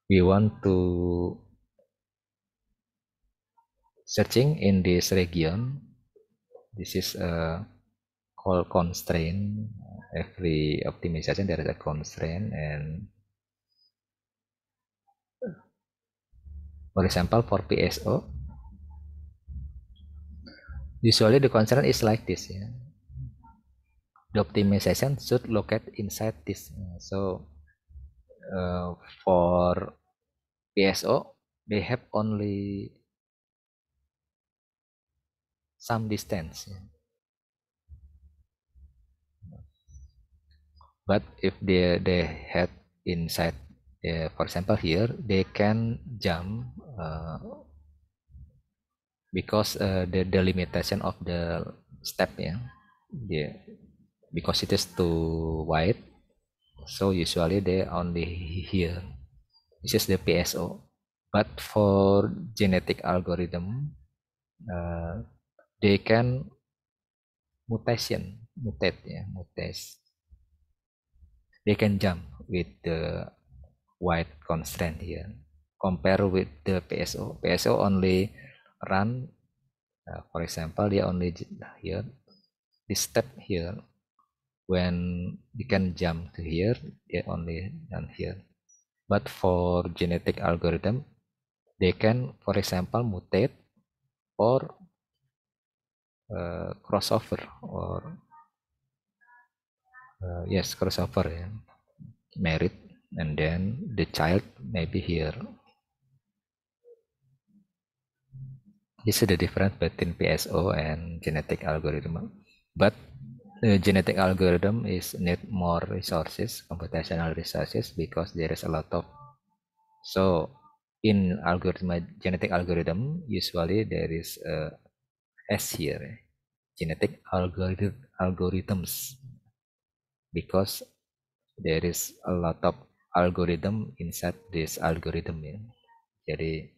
we want to searching in this region. This is a called constraint. Every optimization there is a constraint, and for example for PSO, usually the constraint is like this. Yeah. The optimization should locate inside this. So for PSO, they have only some distance. Yeah. But if they had inside, for example here, they can jump because the limitation of the step, yeah, because it is too wide, so usually they only here. This is the PSO. But for genetic algorithm, they can mutate, mutate. They can jump with the wide constraint here. Compare with the PSO. PSO only run, for example, they only here, this step here. When you can jump to here, they only done here. But for genetic algorithm, they can, for example, mutate or crossover, or yes, crossover, married, and then the child may be here. This is the difference between PSO and genetic algorithm. But genetic algorithm is need more resources, computational resources, because there is a lot of, so in genetic algorithm, usually there is a S here, genetic algorithms, because there is a lot of algorithm inside this algorithm, Jadi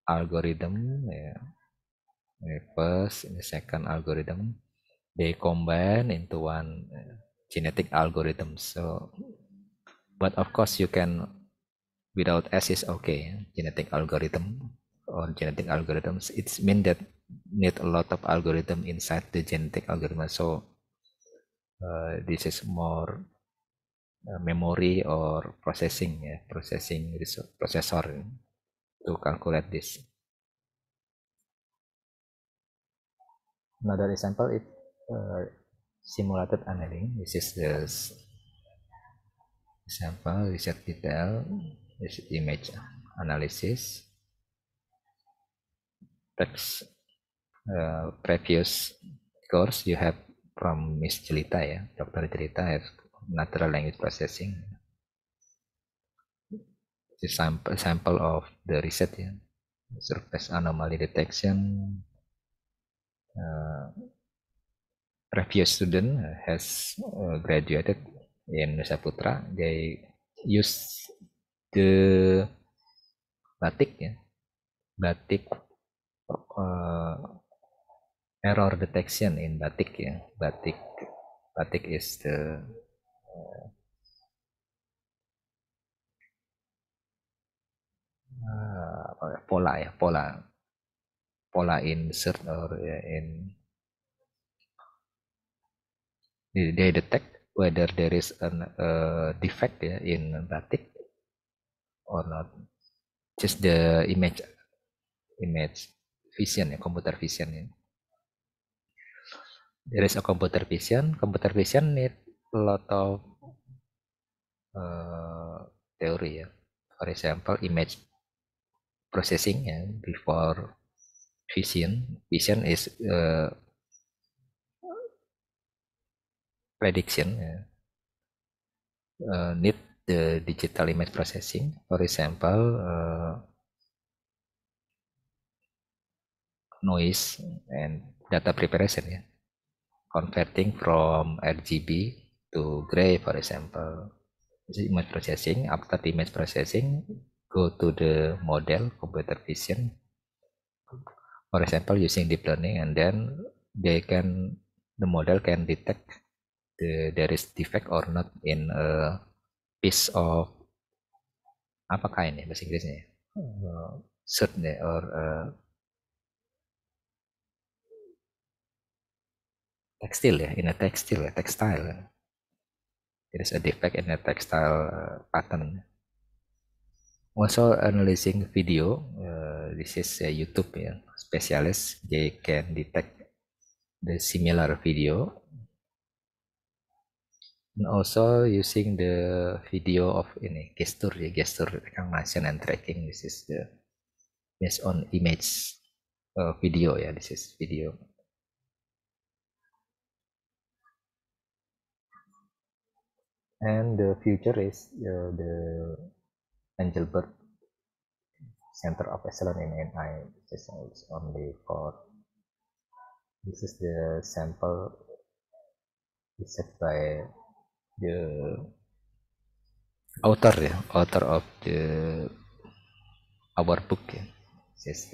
algorithm, ya, first and the second algorithm, they combine into one genetic algorithm. So, but of course you can, without S is okay, genetic algorithm or genetic algorithms. It's mean that need a lot of algorithm inside the genetic algorithm. So this is more memory or processing, processor to calculate this. Another example is simulated annealing. This is the example research detail. This is image analysis. Text previous course you have from Miss Jelita, Dr. Jelita, has natural language processing. This is sample of the research, surface anomaly detection. Previous student has graduated in Nusa Putra. They use the batik, batik error detection in batik, batik is the pola insert, or in they detect whether there is a defect in batik or not. Just the image vision, computer vision. There is a computer vision. Computer vision need a lot of theory. For example, image processing, before vision. Vision is prediction. Need the digital image processing. For example, noise and data preparation, converting from RGB to gray, for example. This is image processing. After the image processing, go to the model computer vision, for example, using deep learning, and then the model can detect there is defect or not in a piece of, apakah ini bahasa Inggrisnya, shirt or textile, in a textile. There is a defect in a textile pattern. Also analyzing video, this is YouTube, specialist. They can detect the similar video, and also using the video of ini gesture recognition and tracking. This is the based on image video, this is video. And the future is the Engelbert Center of Excellence in NI. This is only for, this is the sample set by the author of the our book. This is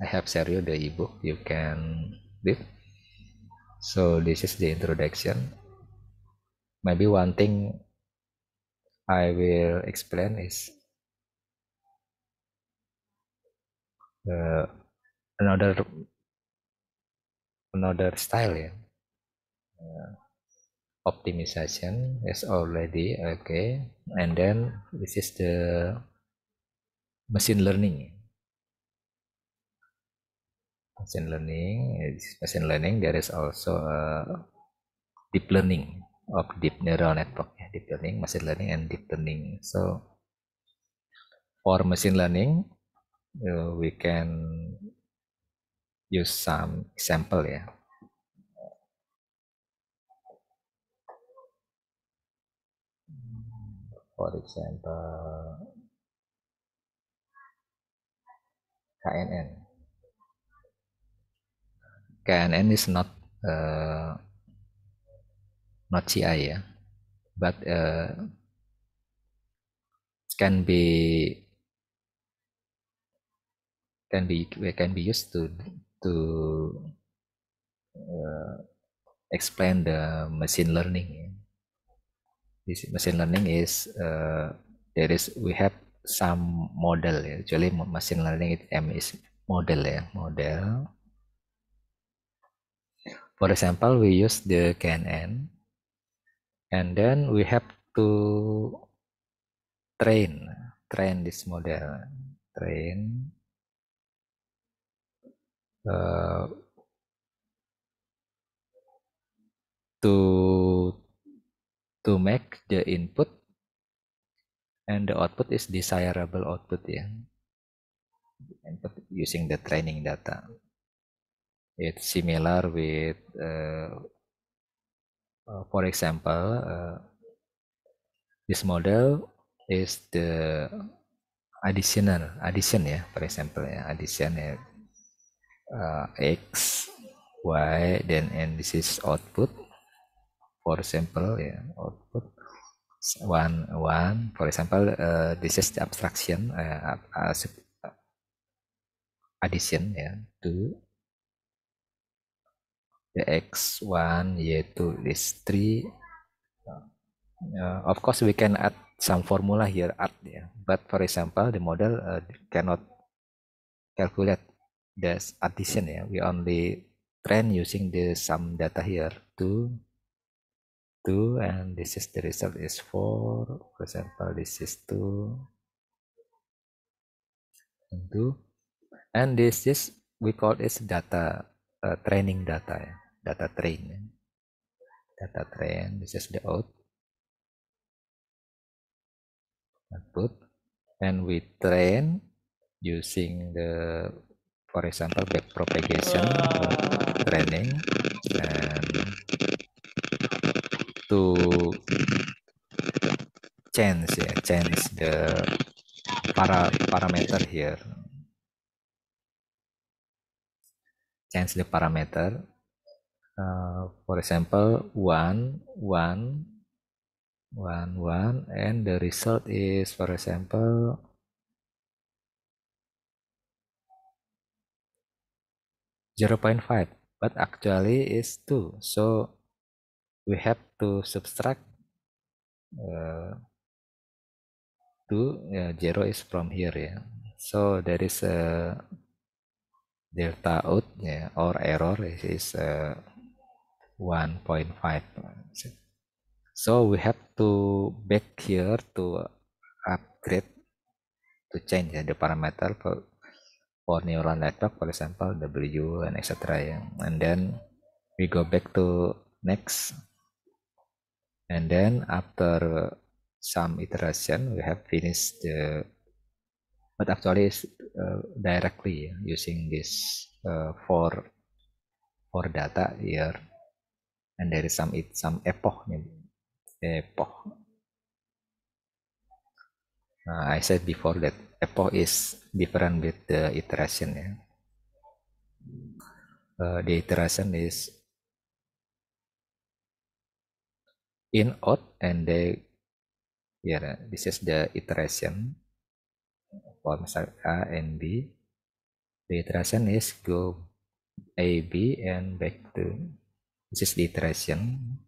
I have shared you the ebook, you can read. So this is the introduction. Maybe one thing I will explain is uh, another style, ya. Optimization is already okay, and then this is the machine learning. Machine learning, there is also deep learning of deep neural network, deep learning, machine learning, and deep learning. So for machine learning, we can use some example, ya. For example, KNN. KNN is not CI, ya, but can be used to explain the machine learning. This machine learning is we have some model. Actually, machine learning is model, ya, model. For example, we use the KNN, and then we have to train this model, uh, to make the input and the output is desirable output, ya, input using the training data. It's similar with for example, this model is the addition, ya, for example, ya, addition, ya, x, y, then and this is output. For example, ya, output 1. For example, this is the abstraction, addition, ya, 2, the x1, y2 is 3. Of course, we can add some formula here, yeah. But for example, the model cannot calculate this addition, yeah. We only train using the sum data here, 2, and this is the result is 4. For example, this is 2 and 2, and this is, we call this data training data, yeah. Data train. This is the output, and we train using the, for example, backpropagation training, and to change the parameter here, change the parameter, for example 1, 1, 1, 1, and the result is, for example, 0.5, but actually is 2. So we have to subtract 2, 0 is from here, yeah. So there is a delta out, yeah, or error is 1.5. So we have to back here to upgrade, to change, yeah, the parameter for neural network, for example W and etc. Yeah. And then we go back to next, and then after some iteration we have finished the, but actually it's directly, yeah, using this for data here, and there is some epoch, epoch. I said before that epoch is different with the iteration. Yeah. The iteration is in, out, and they. Yeah, this is the iteration for misal A and B. The iteration is go A, B, and back to. This is the iteration.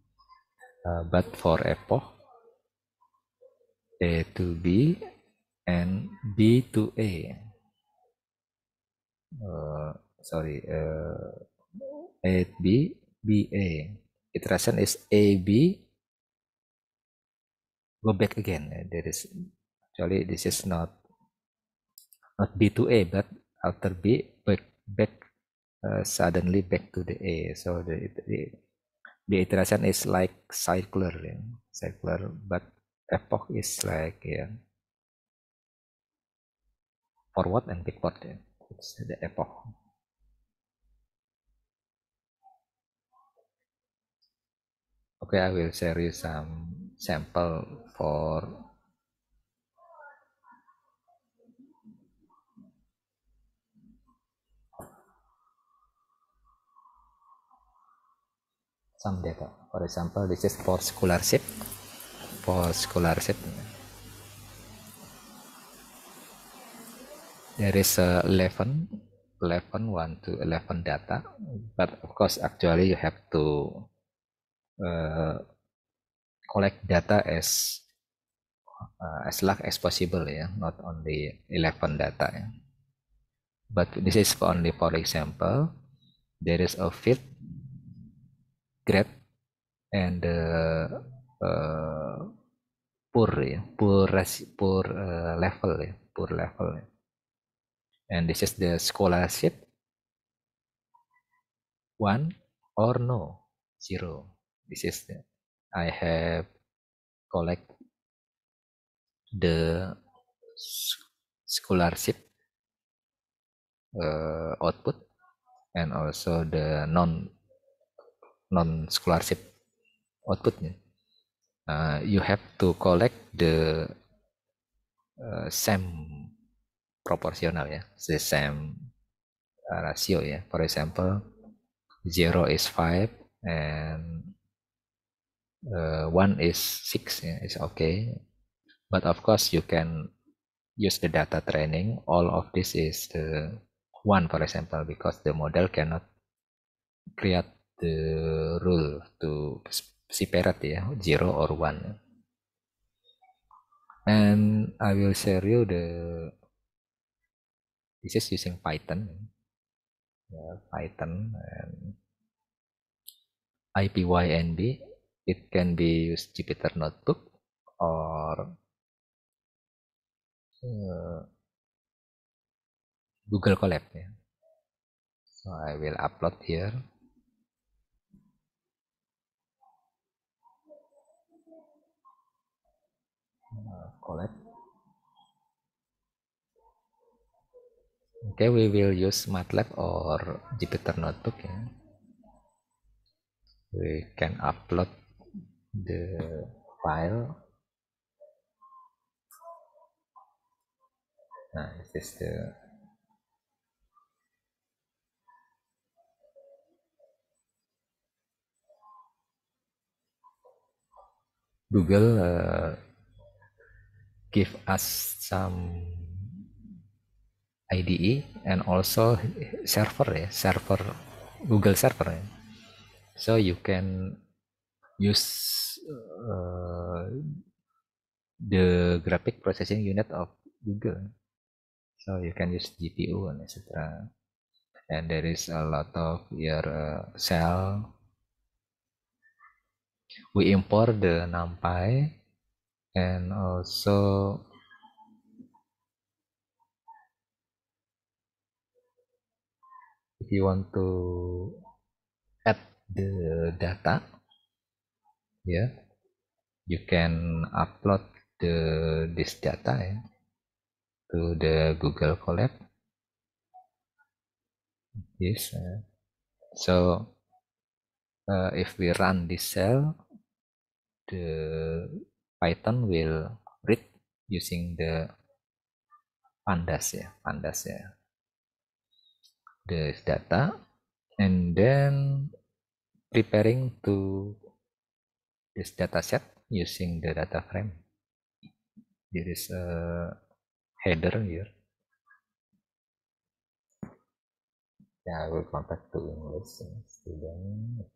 But for epoch, A to B and B to A. Sorry, A B B A. Iteration is A B. Go back again. There is actually this is not B to A, but after B back suddenly back to the A. So the iteration is like circular, circular, but epoch is like forward and backward. It's the epoch. Okay, I will share you some sample for some data. For example, this is for scholarship. For scholarship, there is 11 1 to 11 data, but of course actually you have to collect data as large as possible, not only 11 data. But this is only for example. There is a fifth grade and poor level. And this is the scholarship 1 or no 0. This is I have collect the scholarship output and also the non scholarship outputnya. You have to collect the same proportional, the same ratio, For example, 0 is 5 and 1 is 6, it's okay. But of course you can use the data training. All of this is the 1, for example, because the model cannot create the rule to separate 0 or 1. And I will share you this is using Python. Python and IPYNB. It can be used Jupyter Notebook or Google Colab. So I will upload here. Colab. Okay, we will use MATLAB or Jupyter Notebook. We can upload the file. Nah, this is the Google give us some IDE and also server, Google server. So you can use the graphic processing unit of Google. So you can use GPU and etc. And there is a lot of your cell. We import the NumPy and also if you want to add the data, you can upload this data to the Google Colab. Yes. So if we run this cell, the Python will read using the pandas the data, and then preparing to this data set using the data frame. There is a header here. Yeah, I will contact to English student,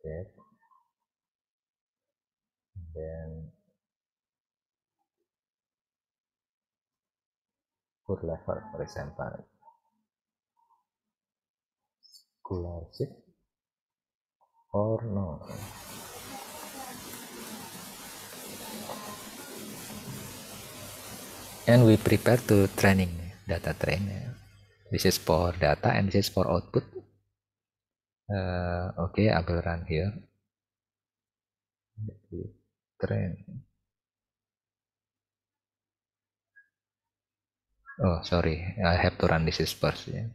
and then put level, for example, scholarship or no. And we prepare to training data train. This is for data and this is for output. Okay, I will run here. Train. Oh, sorry, I have to run this is first, yeah,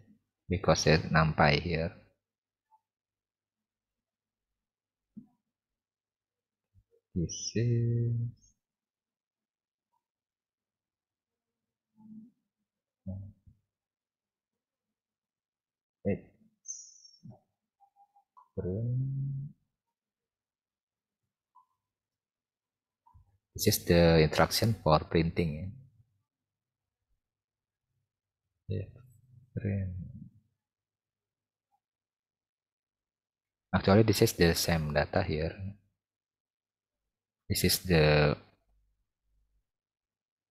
because there's NumPy here. This is it. Print. This is the instruction for printing. Yeah, print. Actually, this is the same data here. This is the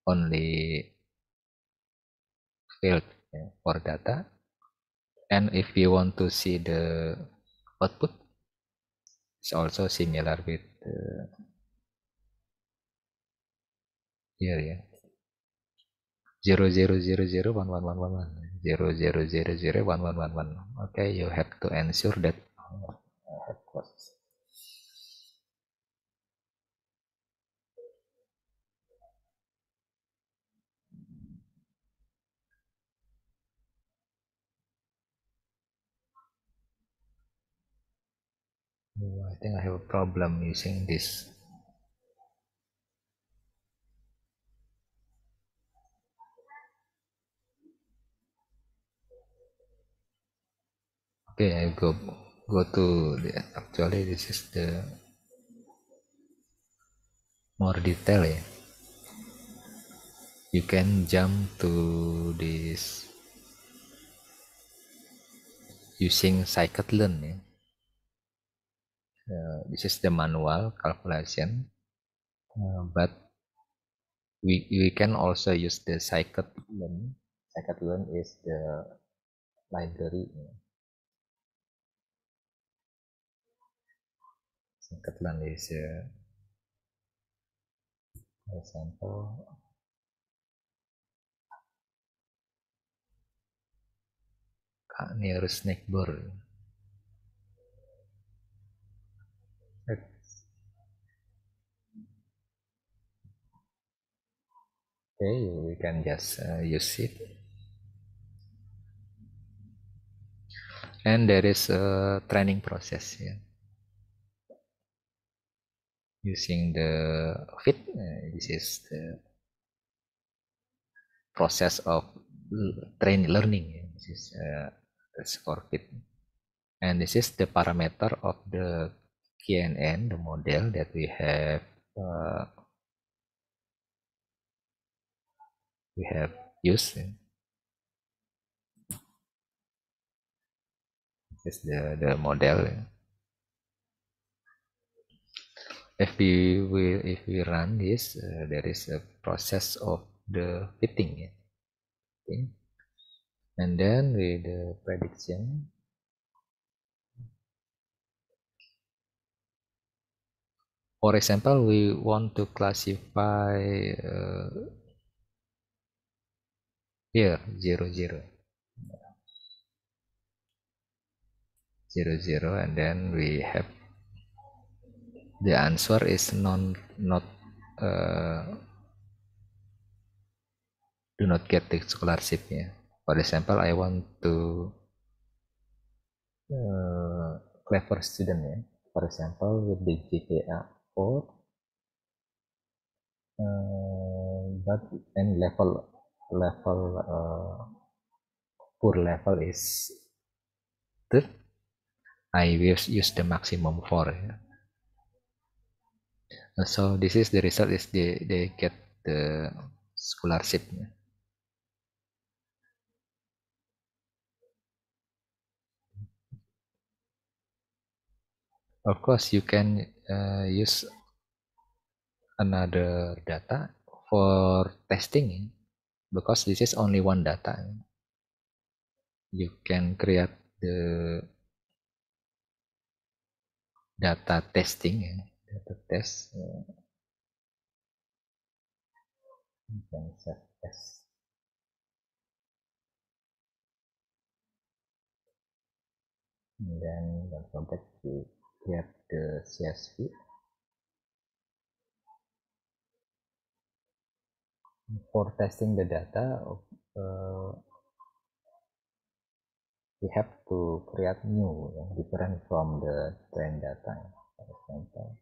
only field, yeah, for data. And if you want to see the output, it's also similar with here, yeah. 0, 0, 0, 0, 1, 1, 1, 1, 1, 0, 0, 0, 0, 1, 1, 1, 1. Okay, you have to ensure that I think I have a problem using this. Okay, I go to the, actually this is the more detail, yeah. You can jump to this using scikit-learn, yeah. This is the manual calculation, but we can also use the scikit-learn. Scikit-learn is the library, yeah. Scikit-learn is for example nearest neighbor. Okay, we can just use it. And there is a training process here. Using the fit, this is the process of learning. This is score fit. And this is the parameter of the KNN, the model that we have used. This is the model. If we run this, there is a process of the fitting, yeah. And then with the prediction, for example, we want to classify here 0, 0, 0, 0, and then we have the answer is not do not get the scholarship, yeah. For example, I want to clever student, yeah. For example, with the GPA 4, but and level poor level is 3, I will use the maximum 4. So this is the result is they get the scholarship. Of course, you can use another data for testing because this is only one data. You can create the data testing, data test. You can set test. And then don't forget to create the CSV. For testing the data, we have to create new, different from the train data. For example,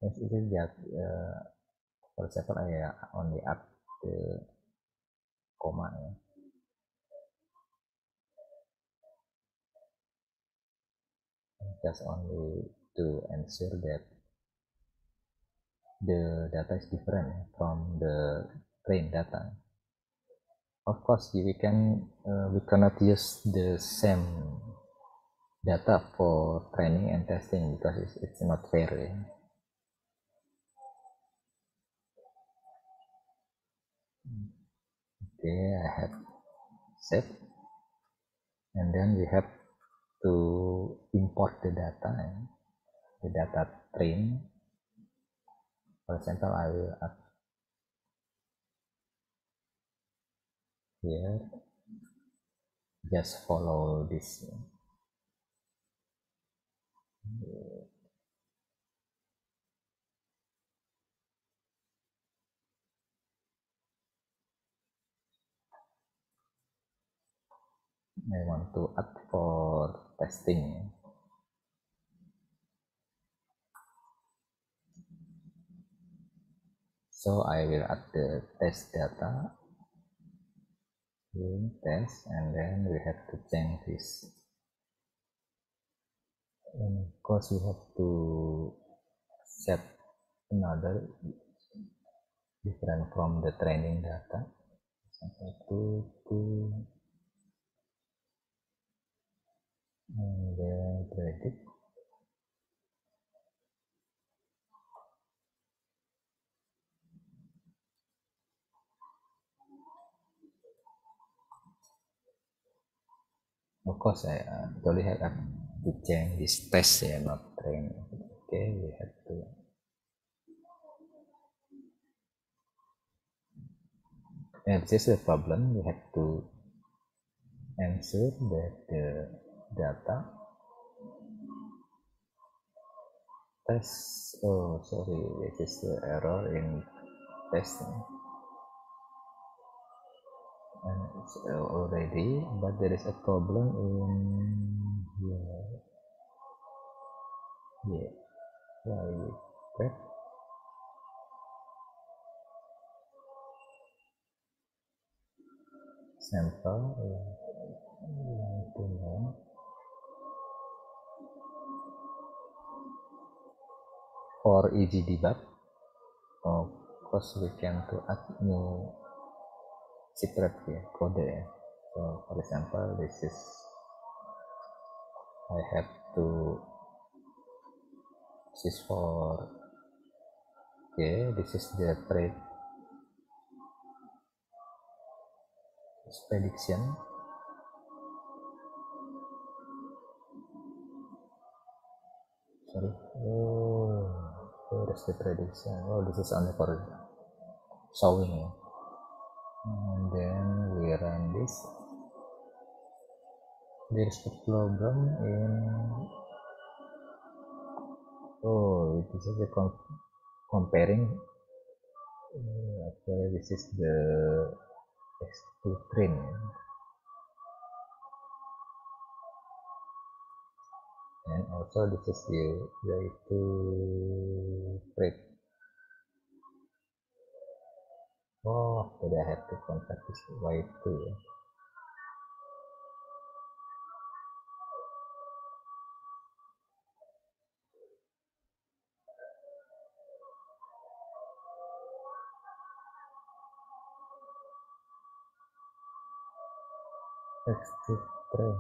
this is just, for example, I only add the comma, just only to ensure that the data is different from the train data. Of course, we cannot use the same data for training and testing because it's not fair. Okay, I have set, and then we have to import the data train. For example, I will add here, just follow this. I want to add for testing. So I will add the test data in test, and then we have to change this. And of course, we have to set another different from the training data. Example 2, and then predict. Of course, I totally have to change this test, not train. Okay, we have to. And this is a problem. We have to ensure that the data test. Oh, sorry, this is the error in testing. And it's already, but there is a problem in here. Yeah, why that? Sample. Want to know for easy debug. Of course, we can to add new secret code. So, for example, this is I have to. This is for. Okay, this is the prediction. Sorry. Oh, where is the prediction? Oh, this is only for showing. And then we run this. There's a problem in. Oh, it is a comparing. Okay, this is the X2 train. and also this is yaitu break. Oh, jadi I have to convert this y2 ya. Exit train.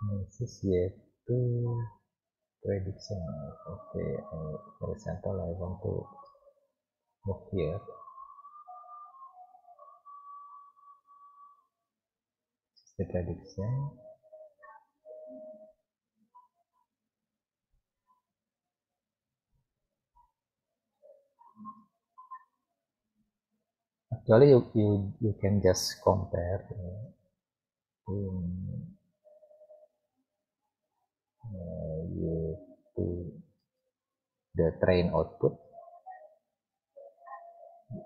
This is yaitu prediction. Okay, for example, I want to move here. This is the prediction. Actually, you can just compare to the train output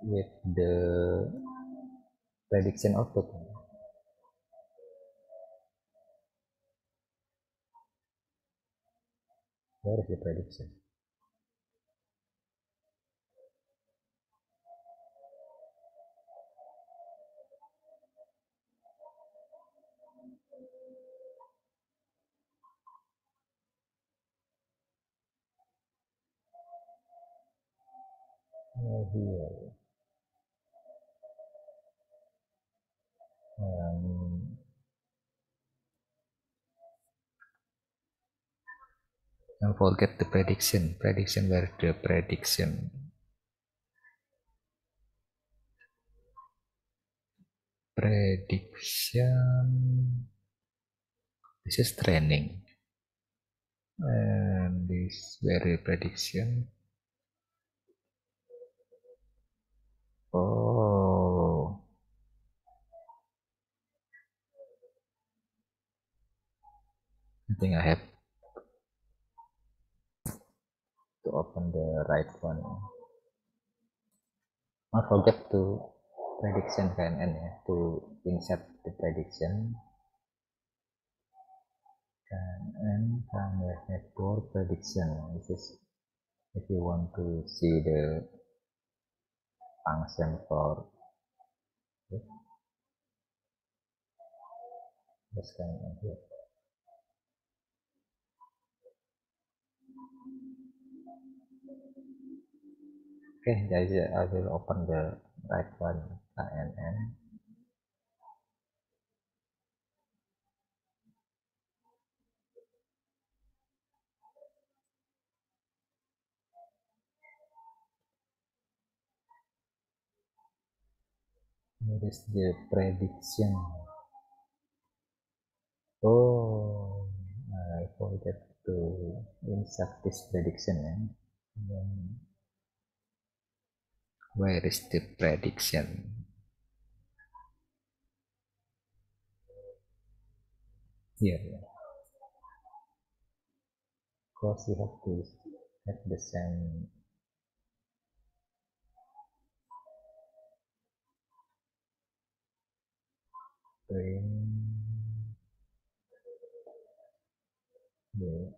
with the prediction output. Where is the prediction? Here. Don't forget the prediction. Prediction, where the prediction? Prediction. This is training. And this very prediction. Oh. I think I have to open the right one. Don't forget to prediction KNN ya, to insert the prediction. KNN network prediction. This is if you want to see the function for this KNN here. Okay, guys, I will open the right one, KNN. Here is the prediction. Oh, I forget to insert this prediction. Then, where is the prediction? Here. Because you have to have the same frame. Yeah.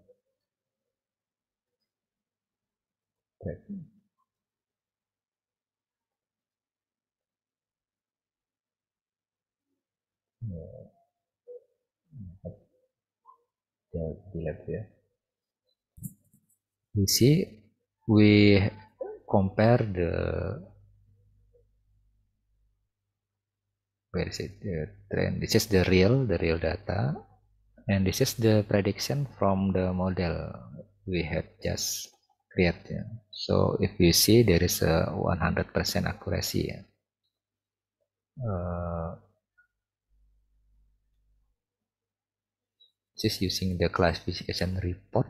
Yeah. We see, we compare the, where is it, the trend. This is the real data, and this is the prediction from the model we have just created. So if you see, there is a 100% accuracy. Just using the classification report.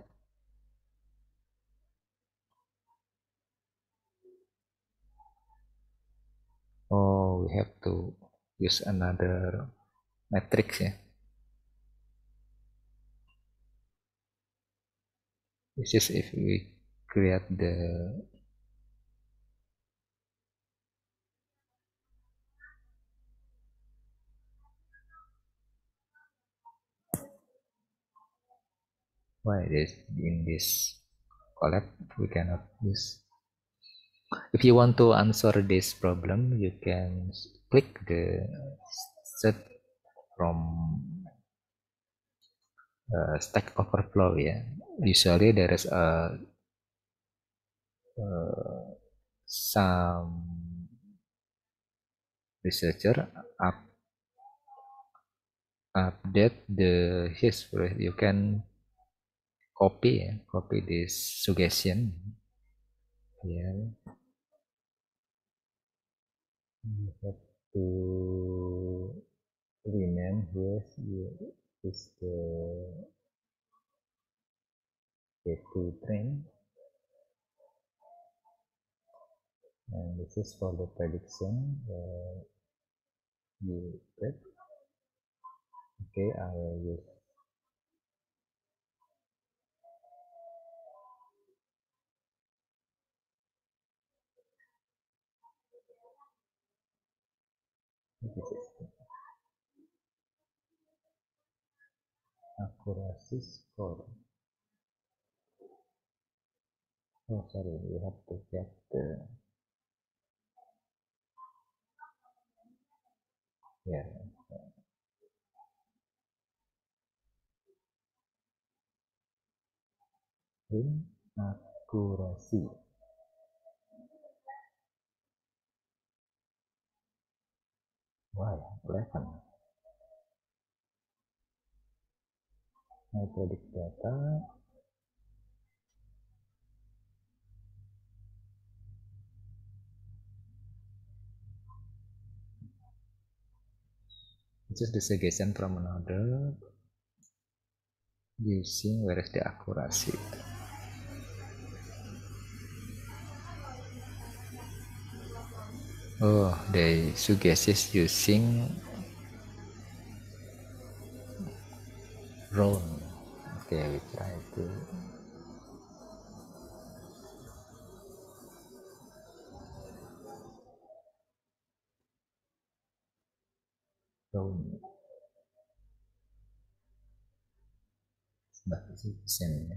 Oh, we have to use another matrix. This is if we create the why this in this collab we cannot use. If you want to answer this problem, you can click the set from Stack Overflow. Yeah, usually there is some researcher update the history. You can copy this suggestion. Yeah, you have to rename here. Is the K2 train, and this is for the prediction. You get okay. I will use this is accuracy score. Oh, sorry, we have to get the yeah. In accuracy. Why 11? I predict data. This is the suggestion from another using where is the accuracy. Oh, they suggest is using round. Okay, we try to round. But this is the same.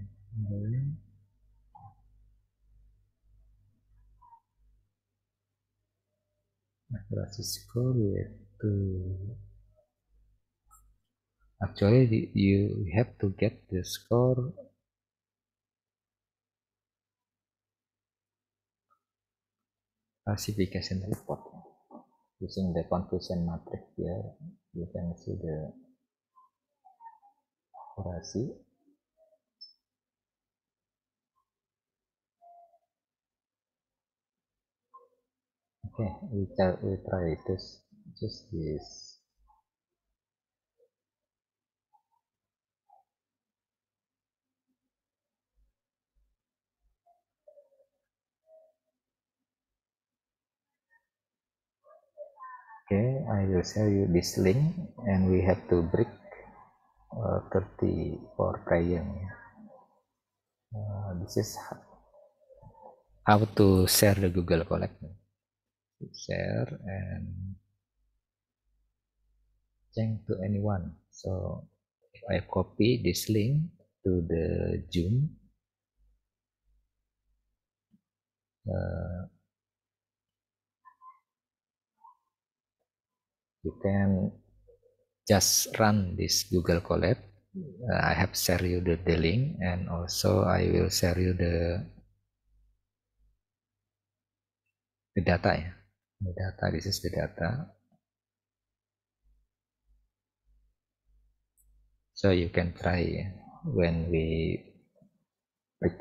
Accuracy score we have to actually you have to get the score classification report using the confusion matrix here. You can see the accuracy. Okay, we try this just this. Okay, I will show you this link, and we have to break 30 for trying. This is how to share the Google Colab. Share and change to anyone. So if I copy this link to the Zoom, you can just run this Google Colab. I have share you the link, and also I will share you the data. Yeah. The data. This is the data. So you can try when we break.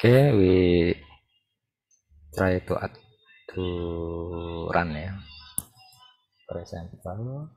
Okay, we try to add to run ya. For example,